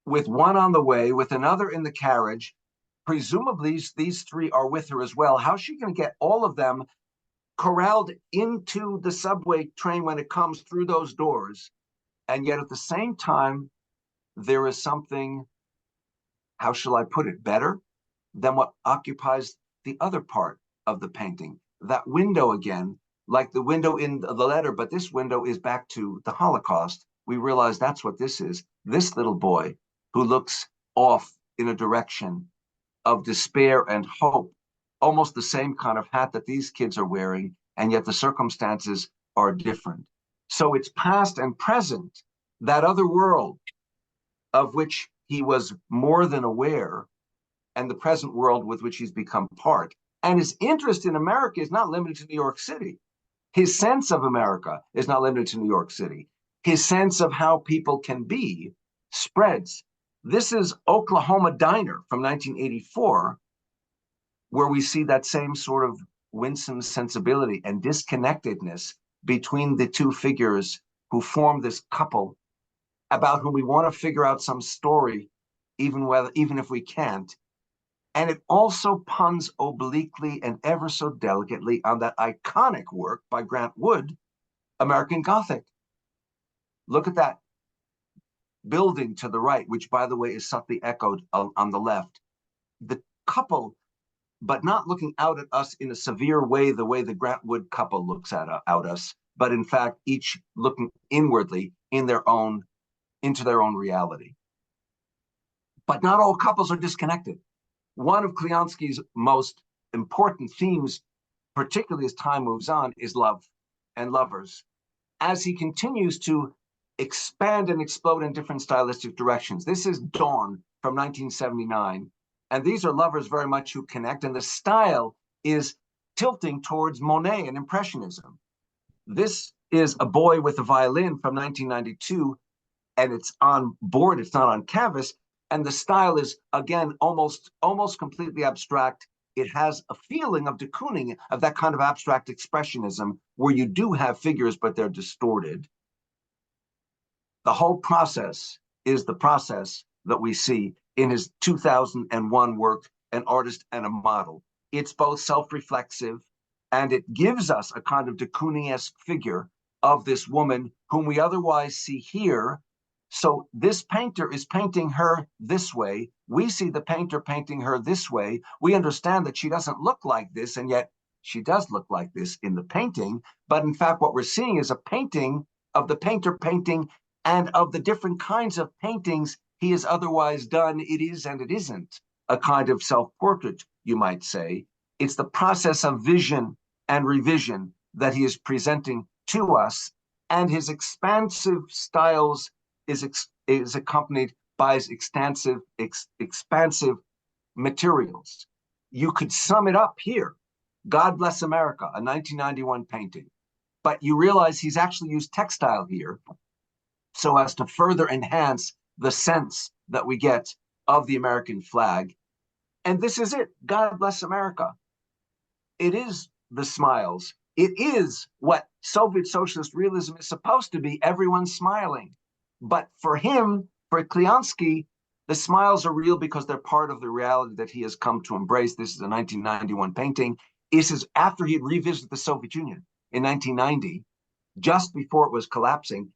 with one on the way, with another in the carriage. Presumably these three are with her as well. How's she going to get all of them corralled into the subway train when it comes through those doors? And yet at the same time, there is something, how shall I put it, better? than what occupies the other part of the painting. That window again, like the window in the letter, but this window is back to the Holocaust. We realize that's what this is. This little boy who looks off in a direction of despair and hope, almost the same kind of hat that these kids are wearing, and yet the circumstances are different. So it's past and present, that other world of which he was more than aware, and the present world with which he's become part. And his interest in America is not limited to New York City. His sense of America is not limited to New York City. His sense of how people can be spreads. This is Oklahoma Diner from 1984, where we see that same sort of winsome sensibility and disconnectedness between the two figures who form this couple, about whom we want to figure out some story, even if we can't. And it also puns obliquely and ever so delicately on that iconic work by Grant Wood, American Gothic. Look at that building to the right, which, by the way, is subtly echoed on the left. The couple, but not looking out at us in a severe way, the way the Grant Wood couple looks at us, but in fact, each looking inwardly into their own reality. But not all couples are disconnected. One of Klionsky's most important themes, particularly as time moves on, is love and lovers, as he continues to expand and explode in different stylistic directions. This is Dawn from 1979, and these are lovers very much who connect, and the style is tilting towards Monet and Impressionism. This is A Boy with a Violin from 1992, and it's on board, it's not on canvas, and the style is, again, almost completely abstract. It has a feeling of de Kooning, of that kind of abstract expressionism, where you do have figures, but they're distorted. The whole process is the process that we see in his 2001 work, An Artist and a Model. It's both self-reflexive, and it gives us a kind of de Kooning-esque figure of this woman whom we otherwise see here. So this painter is painting her this way. We see the painter painting her this way. We understand that she doesn't look like this, and yet she does look like this in the painting. But in fact, what we're seeing is a painting of the painter painting, and of the different kinds of paintings he has otherwise done. It is and it isn't a kind of self-portrait, you might say. It's the process of vision and revision that he is presenting to us, and his expansive styles is accompanied by his expansive materials. You could sum it up here. God Bless America, a 1991 painting. But you realize he's actually used textile here so as to further enhance the sense that we get of the American flag. And this is it, God Bless America. It is the smiles. It is what Soviet Socialist Realism is supposed to be, everyone smiling. But for him, for Klionsky, the smiles are real because they're part of the reality that he has come to embrace. This is a 1991 painting. This is after he had revisited the Soviet Union in 1990, just before it was collapsing,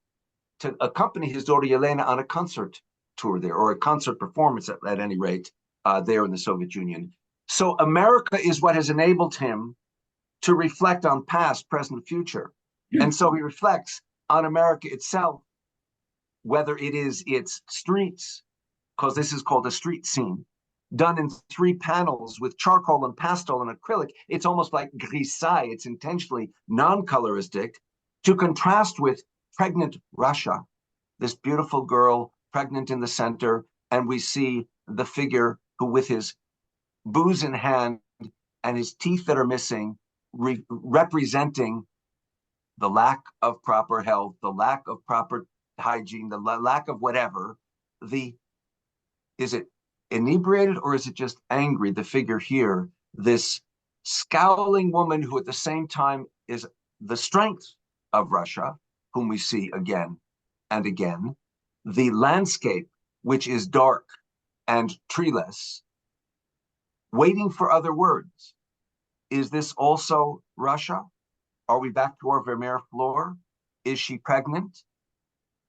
to accompany his daughter Yelena on a concert tour there, or a concert performance at any rate, there in the Soviet Union. So America is what has enabled him to reflect on past, present, future. And so he reflects on America itself, whether it is its streets, because this is called a street scene, done in 3 panels with charcoal and pastel and acrylic. It's almost like grisaille. It's intentionally non-coloristic, to contrast with pregnant Russia, this beautiful girl pregnant in the center, and we see the figure who, with his booze in hand and his teeth that are missing, representing the lack of proper health, the lack of proper hygiene, the lack of whatever. Is it inebriated or is it just angry? The figure here, this scowling woman who at the same time is the strength of Russia, whom we see again and again. The landscape, which is dark and treeless, waiting for other words. Is this also Russia? Are we back to our Vermeer floor? Is she pregnant?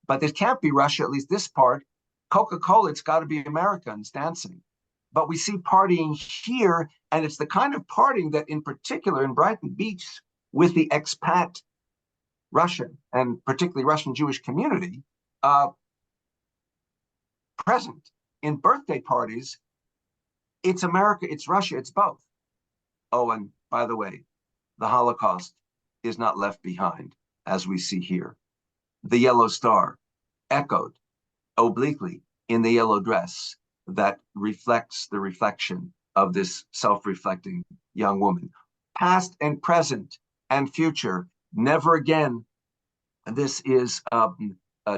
But it can't be Russia, at least this part. Coca-Cola, it's got to be Americans dancing. but we see partying here, and it's the kind of partying that, in particular, in Brighton Beach, with the expat Russian and particularly Russian Jewish community present in birthday parties. It's America, it's Russia, it's both. Oh, and by the way, the Holocaust is not left behind, as we see here. The yellow star echoed obliquely in the yellow dress that reflects the reflection of this self-reflecting young woman. Past and present and future, never again. This is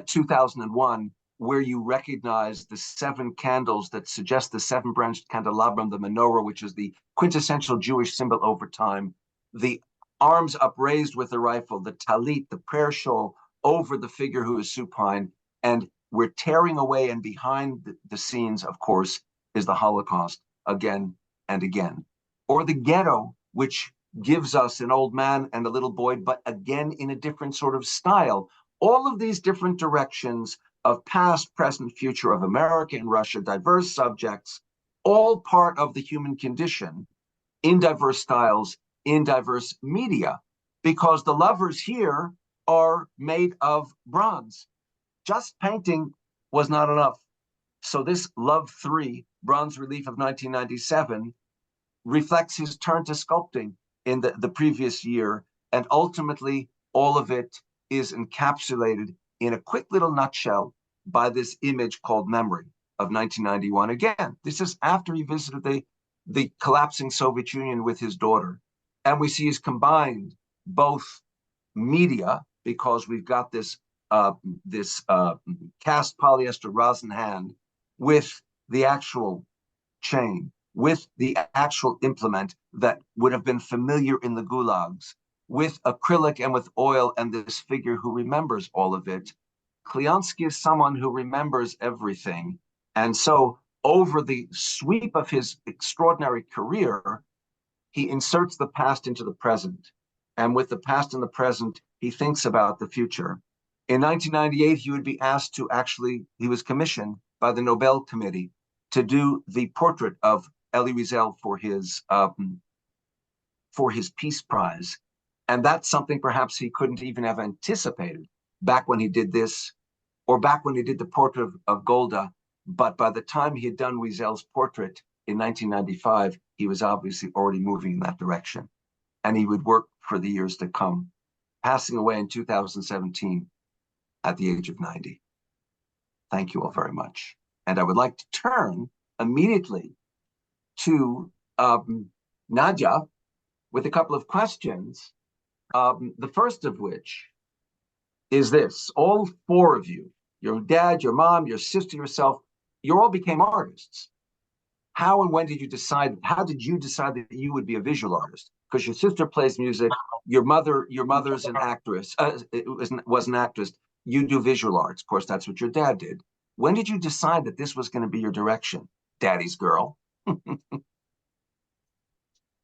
2001, where you recognize the 7 candles that suggest the 7-branched candelabrum, the menorah, which is the quintessential Jewish symbol over time, the arms upraised with the rifle, the talit, the prayer shawl over the figure who is supine, and we're tearing away, and behind the scenes, of course, is the Holocaust again and again. Or the ghetto, which gives us an old man and a little boy, but again in a different sort of style. All of these different directions of past, present, future, of America and Russia, diverse subjects, all part of the human condition in diverse styles, in diverse media, because the lovers here are made of bronze. Just painting was not enough. So this Love 3 bronze relief of 1997 reflects his turn to sculpting in the previous year, and ultimately all of it is encapsulated in a quick little nutshell by this image called Memory of 1991. Again, this is after he visited the collapsing Soviet Union with his daughter, and we see he's combined both media, because we've got this cast polyester rosin hand with the actual chain, with the actual implement that would have been familiar in the gulags, with acrylic and with oil, and this figure who remembers all of it. Klionsky is someone who remembers everything. And so over the sweep of his extraordinary career, he inserts the past into the present. And with the past and the present, he thinks about the future. In 1998, he would be asked to he was commissioned by the Nobel Committee to do the portrait of Elie Wiesel for his Peace Prize. And that's something perhaps he couldn't even have anticipated back when he did this, or back when he did the portrait of Golda. But by the time he had done Wiesel's portrait in 1995, he was obviously already moving in that direction. And he would work for the years to come, passing away in 2017 at the age of 90. Thank you all very much. And I would like to turn immediately to Nadia with a couple of questions. The first of which is this: all 4 of you, your dad, your mom, your sister, yourself, you all became artists. How and when did you decide? How did you decide that you would be a visual artist? Because your sister plays music, your mother's an actress, was an actress. You do visual arts. Of course, that's what your dad did. When did you decide that this was going to be your direction, daddy's girl?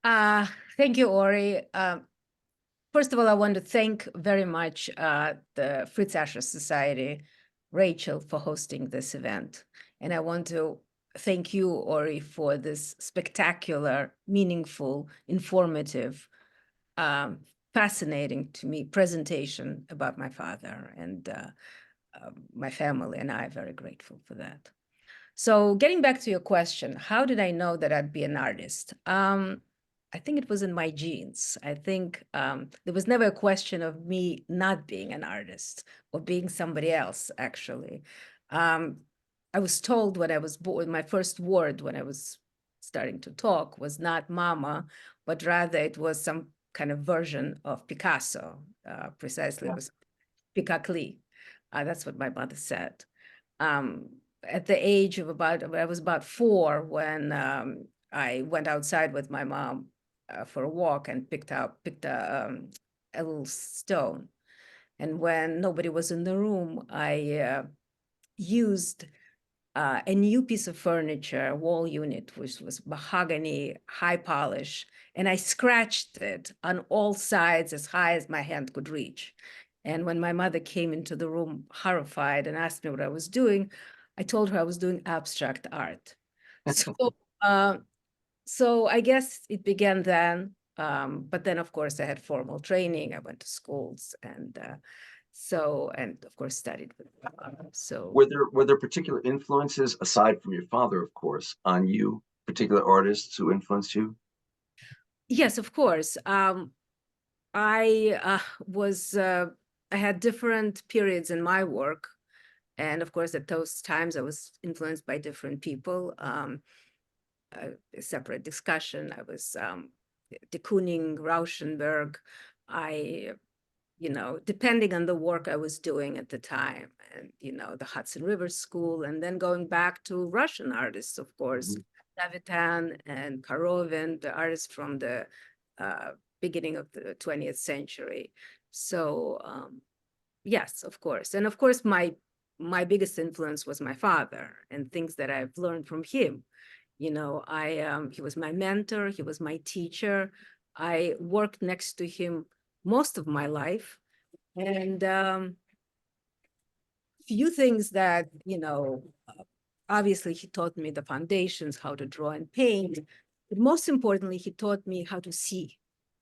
Thank you, Ori. First of all, I want to thank very much the Fritz Asher Society, Rachel, for hosting this event. And I want to thank you, Ori, for this spectacular, meaningful, informative, fascinating to me presentation about my father, and my family and I are very grateful for that. So getting back to your question, how did I know that I'd be an artist? I think it was in my genes. I think there was never a question of me not being an artist or being somebody else, actually. I was told when I was born, my first word when I was starting to talk was not mama, but rather it was some kind of version of Picasso. Precisely, it was Pikakli. That's what my mother said. At the age of I was about 4 when I went outside with my mom for a walk and picked a little stone. And when nobody was in the room, I used a new piece of furniture, a wall unit, which was mahogany, high polish, and I scratched it on all sides as high as my hand could reach. And when my mother came into the room horrified and asked me what I was doing, I told her I was doing abstract art. So So I guess it began then. But then, of course, I had formal training. I went to schools, and of course studied with so were there particular influences aside from your father, of course, on you, particular artists who influenced you? Yes, of course. I had different periods in my work, and of course at those times I was influenced by different people. A separate discussion. I was de Kooning, Rauschenberg. Depending on the work I was doing at the time, and, the Hudson River School, and then going back to Russian artists, of course, Davitan and Korovin, the artists from the beginning of the 20th century. So, yes, of course. And of course, my biggest influence was my father and things that I've learned from him. He was my mentor, he was my teacher. I worked next to him most of my life. And few things that, obviously he taught me the foundations, how to draw and paint. But most importantly, he taught me how to see,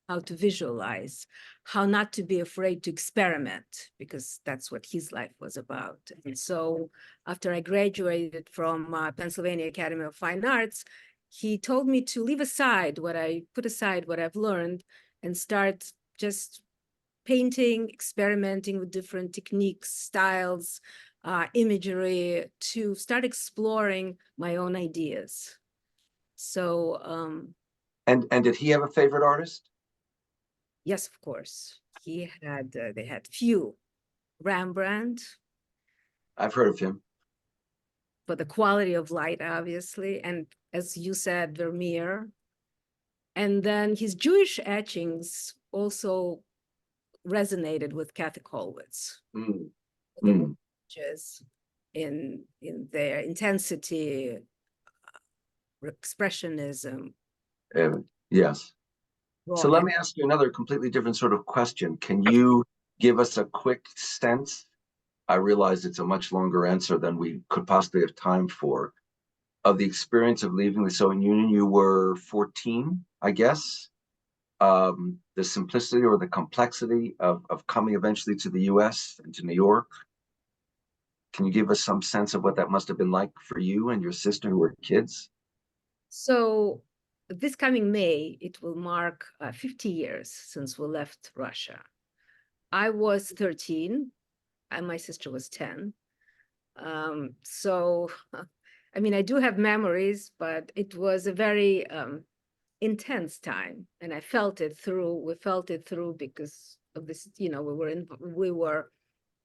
how to visualize, how not to be afraid to experiment, because that's what his life was about. And so after I graduated from Pennsylvania Academy of Fine Arts, he told me to put aside what I've learned and start just painting, experimenting with different techniques, styles, imagery, to start exploring my own ideas. So, and did he have a favorite artist? Yes, of course. They had few. Rembrandt. I've heard of him. For the quality of light, obviously. And as you said, Vermeer. And then his Jewish etchings also resonated with Catholic Hallwitz. The images in their intensity, expressionism. Yes. So let me ask you another completely different sort of question. Can you give us a quick sense? I realize it's a much longer answer than we could possibly have time for, of the experience of leaving the Soviet Union. You were 14, I guess. The simplicity or the complexity of coming eventually to the US and to New York. Can you give us some sense of what that must have been like for you and your sister who were kids? So this coming May, it will mark 50 years since we left Russia. I was 13 and my sister was 10. So, I mean, I do have memories, but it was a very intense time, and we felt it through because of this, we were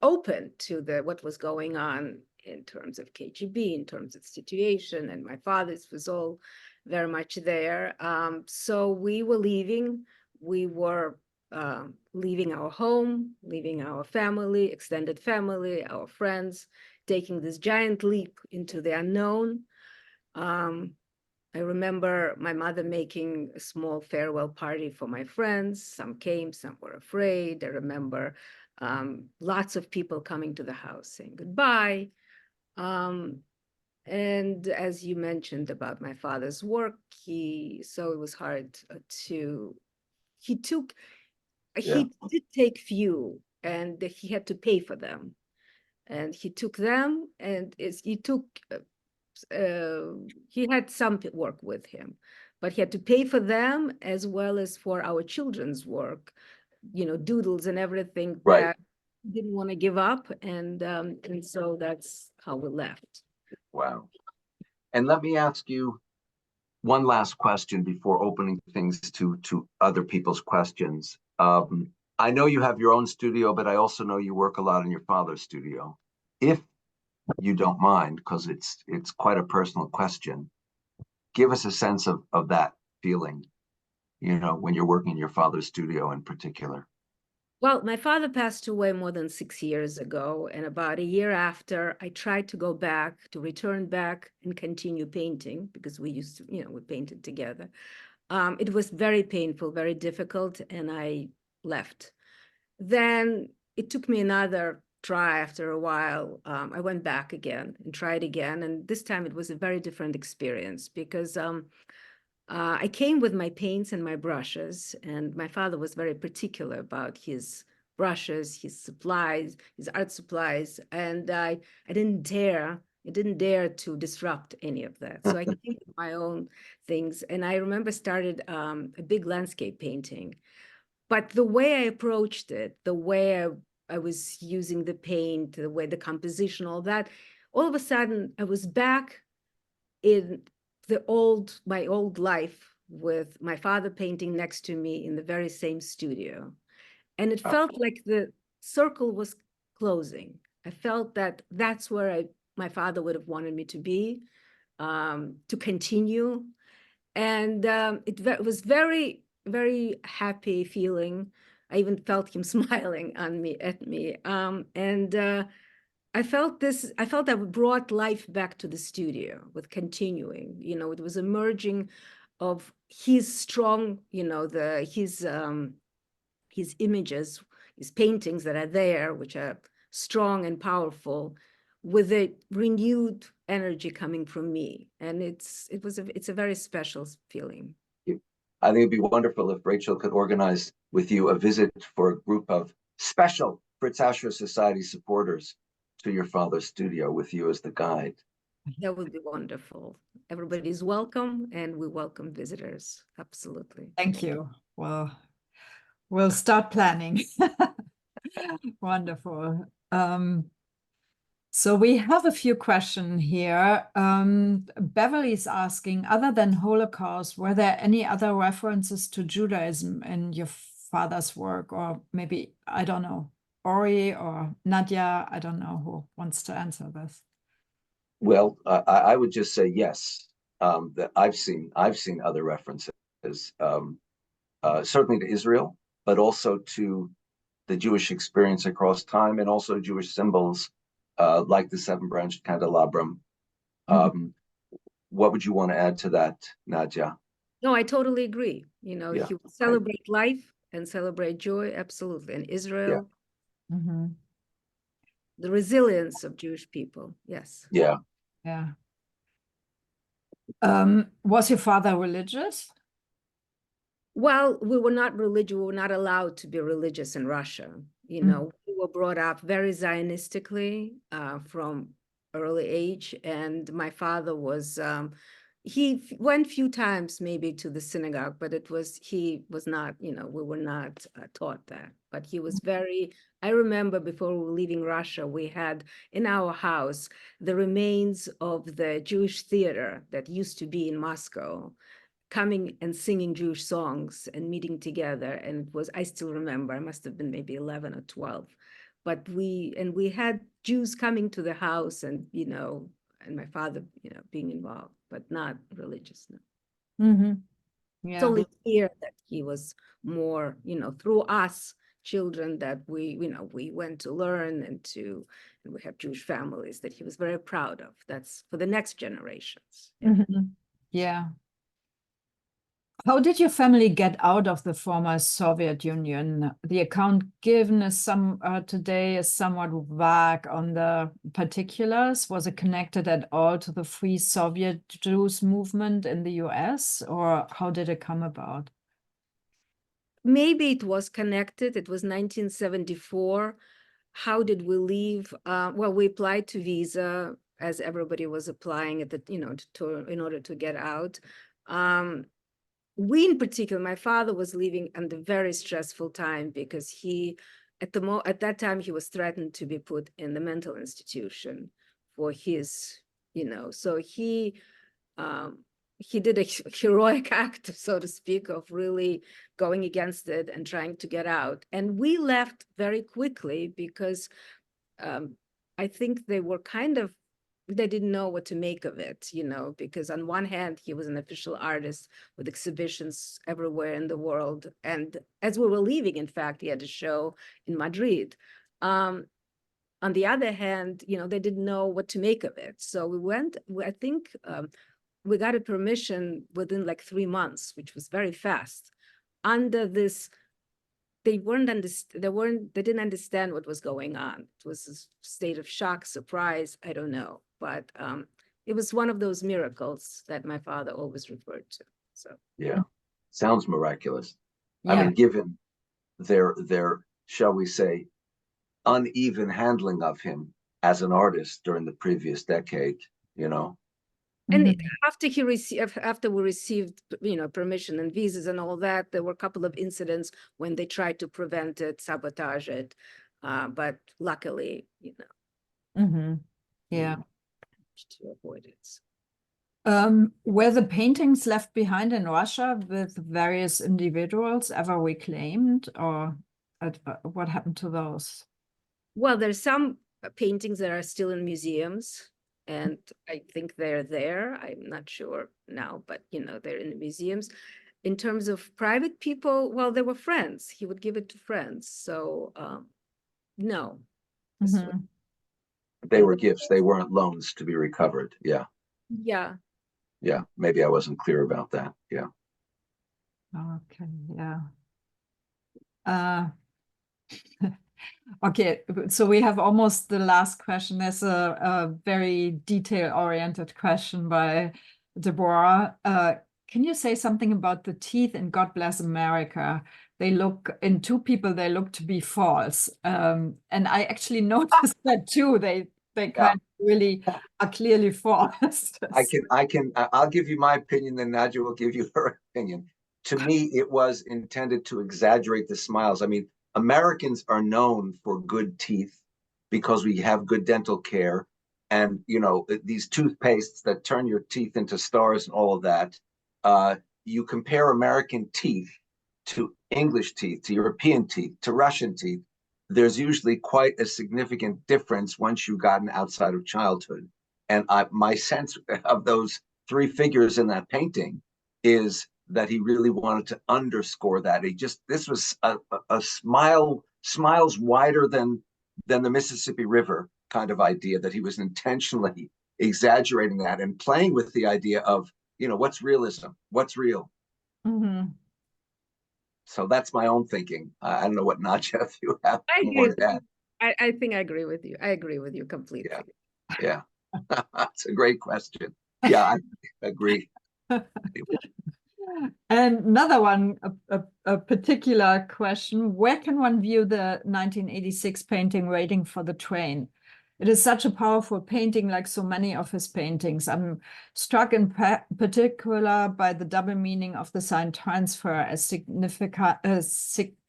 open to what was going on in terms of KGB, in terms of the situation, and my father's was all very much there. So we were leaving. We were leaving our home, leaving our family, extended family, our friends, taking this giant leap into the unknown. I remember my mother making a small farewell party for my friends. Some came, some were afraid. I remember lots of people coming to the house saying goodbye. And as you mentioned about my father's work, so it was hard he did take few, and he had to pay for them. And he took them, and he had some work with him, but he had to pay for them as well as for our children's work, doodles and everything that he didn't want to give up. And so that's how we left. Wow. And let me ask you one last question before opening things to other people's questions. I know you have your own studio, but I also know you work a lot in your father's studio. If you don't mind, because it's quite a personal question, give us a sense of that feeling, when you're working in your father's studio in particular. Well, my father passed away more than 6 years ago, and about a year after, I tried to return back and continue painting, because we used to, we painted together. It was very painful, very difficult, and I left. Then it took me another try after a while, I went back again and tried again. And this time it was a very different experience because I came with my paints and my brushes, and my father was very particular about his brushes, his supplies, his art supplies, and I didn't dare to disrupt any of that. So I came with my own things, and I remember started a big landscape painting. But the way I approached it, the way I was using the paint, the way the composition, all that, all of a sudden I was back in my old life with my father painting next to me in the very same studio. And it felt like the circle was closing. I felt that that's where my father would have wanted me to be, to continue. And it was very, very happy feeling. I even felt him smiling at me. I felt that brought life back to the studio with continuing. It was a merging of his strong, his images, his paintings that are there, which are strong and powerful, with a renewed energy coming from me. And it's a very special feeling. I think it'd be wonderful if Rachel could organize with you a visit for a group of special Fritz Asher Society supporters to your father's studio with you as the guide. That would be wonderful. Everybody's welcome, and we welcome visitors. Absolutely. Thank you. Well, we'll start planning. Wonderful. So we have a few questions here. Beverly's asking, other than Holocaust, were there any other references to Judaism in your father's work? Or maybe, I don't know, Ori or Nadia, I don't know who wants to answer this. Well, I would just say yes, that I've seen other references, certainly to Israel, but also to the Jewish experience across time, and also Jewish symbols like the seven-branched candelabrum. What would you want to add to that, Nadia? No, I totally agree. Yeah, he would celebrate life and celebrate joy, absolutely. And Israel, the resilience of Jewish people, yes. Yeah. Yeah. Was your father religious? Well, we were not religious. We were not allowed to be religious in Russia. We were brought up very Zionistically from early age. And my father was, he went a few times maybe to the synagogue, but he was not, we were not taught that. But he was very, I remember before we were leaving Russia, we had in our house the remains of the Jewish theater that used to be in Moscow, coming and singing Jewish songs and meeting together. And I still remember, I must have been maybe 11 or 12. But we had Jews coming to the house and, and my father, being involved, but not religious. No. Yeah. It's only here that he was more, through us children that we went to learn and we have Jewish families that he was very proud of. That's for the next generations. Yeah. How did your family get out of the former Soviet Union? The account given today is somewhat vague on the particulars. Was it connected at all to the Free Soviet Jews movement in the US, or how did it come about? Maybe it was connected. It was 1974. How did we leave? Well, we applied to visa as everybody was applying at in order to get out. We in particular, my father was leaving under very stressful time because at that time he was threatened to be put in the mental institution for his, so he did a heroic act, so to speak, of really going against it and trying to get out. And we left very quickly because I think they didn't know what to make of it, because on one hand, he was an official artist with exhibitions everywhere in the world. And as we were leaving, in fact, he had a show in Madrid. On the other hand, they didn't know what to make of it. So we went, I think we got a permission within like 3 months, which was very fast, under this they didn't understand what was going on. It was a state of shock, surprise, I don't know. But it was one of those miracles that my father always referred to. So yeah, sounds miraculous. Yeah. I mean, given their shall we say uneven handling of him as an artist during the previous decade, you know. And after we received, permission and visas and all that, there were a couple of incidents when they tried to prevent it, sabotage it, but luckily, Yeah. to avoid it. Were the paintings left behind in Russia with various individuals ever reclaimed, or what happened to those? Well, there's some paintings that are still in museums, and I think they're there. I'm not sure now, but they're in the museums. In terms of private people, well, they were friends. He would give it to friends. So no. They were gifts. They weren't loans to be recovered. Yeah. Yeah. Yeah. Maybe I wasn't clear about that. Yeah. Okay. Yeah. Okay, so we have almost the last question. There's a very detail-oriented question by Deborah. Can you say something about the teeth in God Bless America? They look, in two people, they look to be false. And I actually noticed that too. They kind of really are clearly false. I'll give you my opinion, then Nadia will give you her opinion. To me, it was intended to exaggerate the smiles. I mean, Americans are known for good teeth because we have good dental care. And, these toothpastes that turn your teeth into stars and all of that. You compare American teeth to English teeth, to European teeth, to Russian teeth. There's usually quite a significant difference once you've gotten outside of childhood. And my sense of those three figures in that painting is that he really wanted to underscore that. This was a smiles wider than the Mississippi River kind of idea, that he was intentionally exaggerating that and playing with the idea of, what's realism, what's real. So that's my own thinking. I don't know what Nadia, if you have more to add. I think I agree with you. I agree with you completely. Yeah. That's a great question. Yeah, I agree. And another one, a particular question: where can one view the 1986 painting Waiting for the Train? It is such a powerful painting, like so many of his paintings. I'm struck in particular by the double meaning of the sign transfer as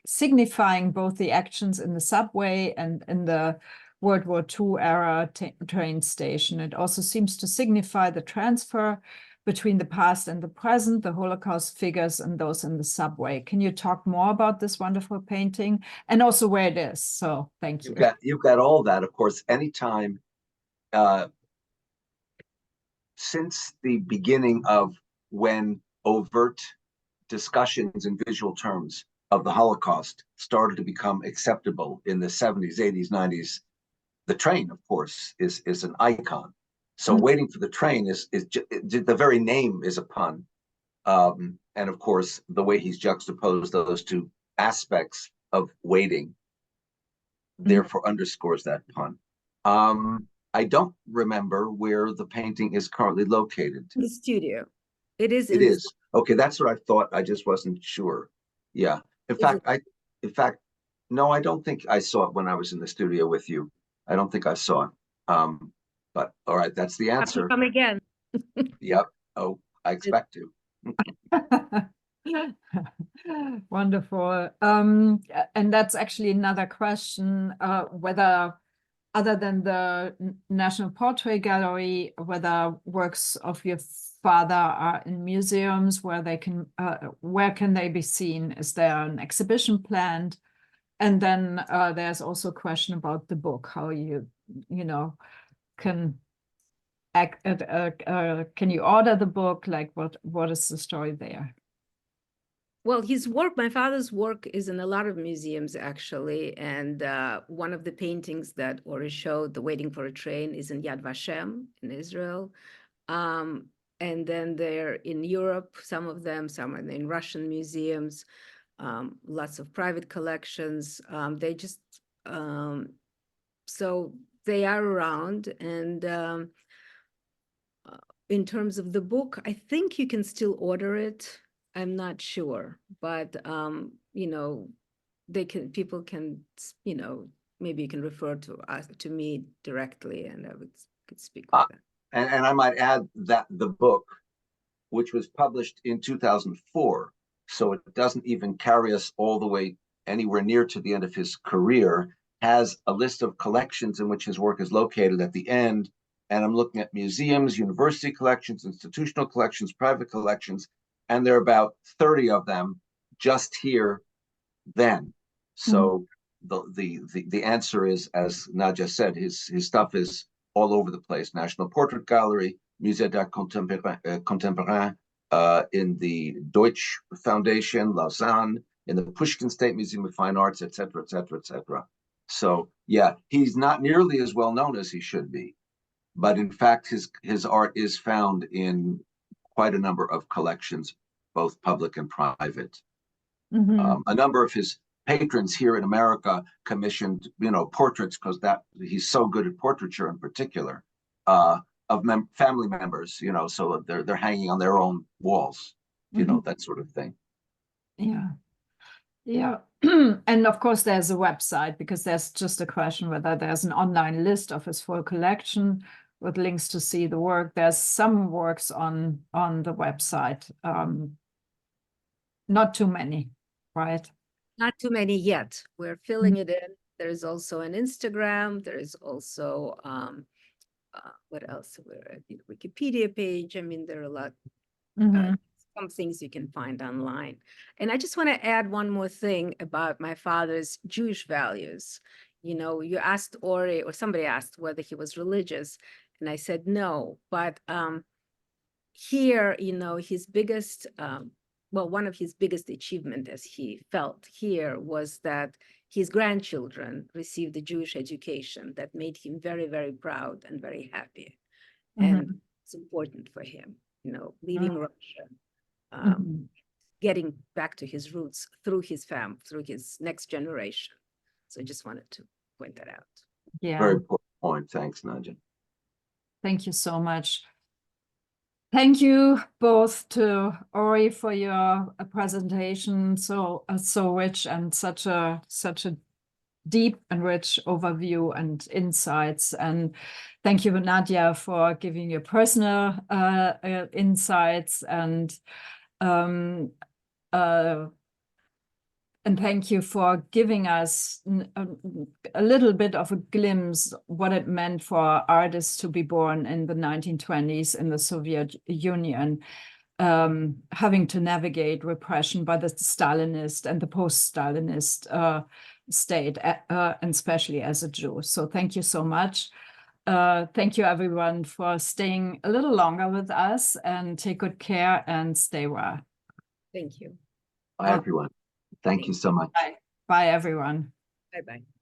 signifying both the actions in the subway and in the World War II era train station. It also seems to signify the transfer between the past and the present, the Holocaust figures and those in the subway. Can you talk more about this wonderful painting and also where it is? So thank you. You've got all that, of course. Anytime since the beginning of when overt discussions in visual terms of the Holocaust started to become acceptable in the 70s, 80s, 90s, the train, of course, is an icon. So Waiting for the Train is the very name is a pun. And of course, the way he's juxtaposed those two aspects of waiting, therefore underscores that pun. I don't remember where the painting is currently located. In the studio. It is. It is. Okay, that's what I thought. I just wasn't sure. Yeah. In fact, no, I don't think I saw it when I was in the studio with you. I don't think I saw it. But all right, that's the answer. Come again. Yep. Oh, I expect to. Wonderful. And that's actually another question, whether, other than the National Portrait Gallery, whether works of your father are in museums where can they be seen? Is there an exhibition planned? And then there's also a question about the book, how you can can you order the book? Like what is the story there? Well, my father's work is in a lot of museums, actually. And one of the paintings that Ori showed, The Waiting for a Train, is in Yad Vashem in Israel. And then they're in Europe, some of them, some are in Russian museums. lots of private collections. They just, so they are around. And in terms of the book, I think you can still order it. I'm not sure, but you know, people can, you know, maybe you can refer to me directly, and I could speak with them. And I might add that the book, which was published in 2004, so it doesn't even carry us all the way anywhere near to the end of his career, has a list of collections in which his work is located at the end. And I'm looking at museums, university collections, institutional collections, private collections, and there are about 30 of them just here then. So the answer is, as Nadia said, his stuff is all over the place. National Portrait Gallery, Musée d'Art Contemporain, in the Deutsch Foundation, Lausanne, in the Pushkin State Museum of Fine Arts, et cetera, et cetera, et cetera. So yeah, he's not nearly as well known as he should be, but in fact, his art is found in quite a number of collections, both public and private. A number of his patrons here in America commissioned, you know, portraits, because that he's so good at portraiture in particular, of family members, you know, so they're hanging on their own walls, you know, that sort of thing. Yeah. Yeah. And of course, there's a website, because there's just a question whether there's an online list of his full collection with links to see the work. There's some works on the website. Not too many, right? Not too many yet. We're filling it in. There is also an Instagram. There is also, what else? The Wikipedia page. I mean, there are a lot, some things you can find online. And I just want to add one more thing about my father's Jewish values. You know, you asked Ori, or somebody asked whether he was religious, and I said no. But here, you know, his biggest, well, one of his biggest achievements, as he felt here, was that his grandchildren received a Jewish education that made him very, very proud and very happy. And it's important for him, you know, leaving Russia, getting back to his roots through his family, through his next generation. So I just wanted to point that out. Yeah. Very important point. Thanks, Nadia. Thank you so much. Thank you both to Ori for your presentation, so rich, and such a deep and rich overview and insights. And thank you, Nadia, for giving your personal insights, and thank you for giving us a little bit of a glimpse what it meant for artists to be born in the 1920s in the Soviet Union, having to navigate repression by the Stalinist and the post-Stalinist state, and especially as a Jew. So thank you so much. Thank you, everyone, for staying a little longer with us, and take good care and stay well. Thank you. Bye, everyone. Thank you so much. Bye. Bye, everyone. Bye-bye.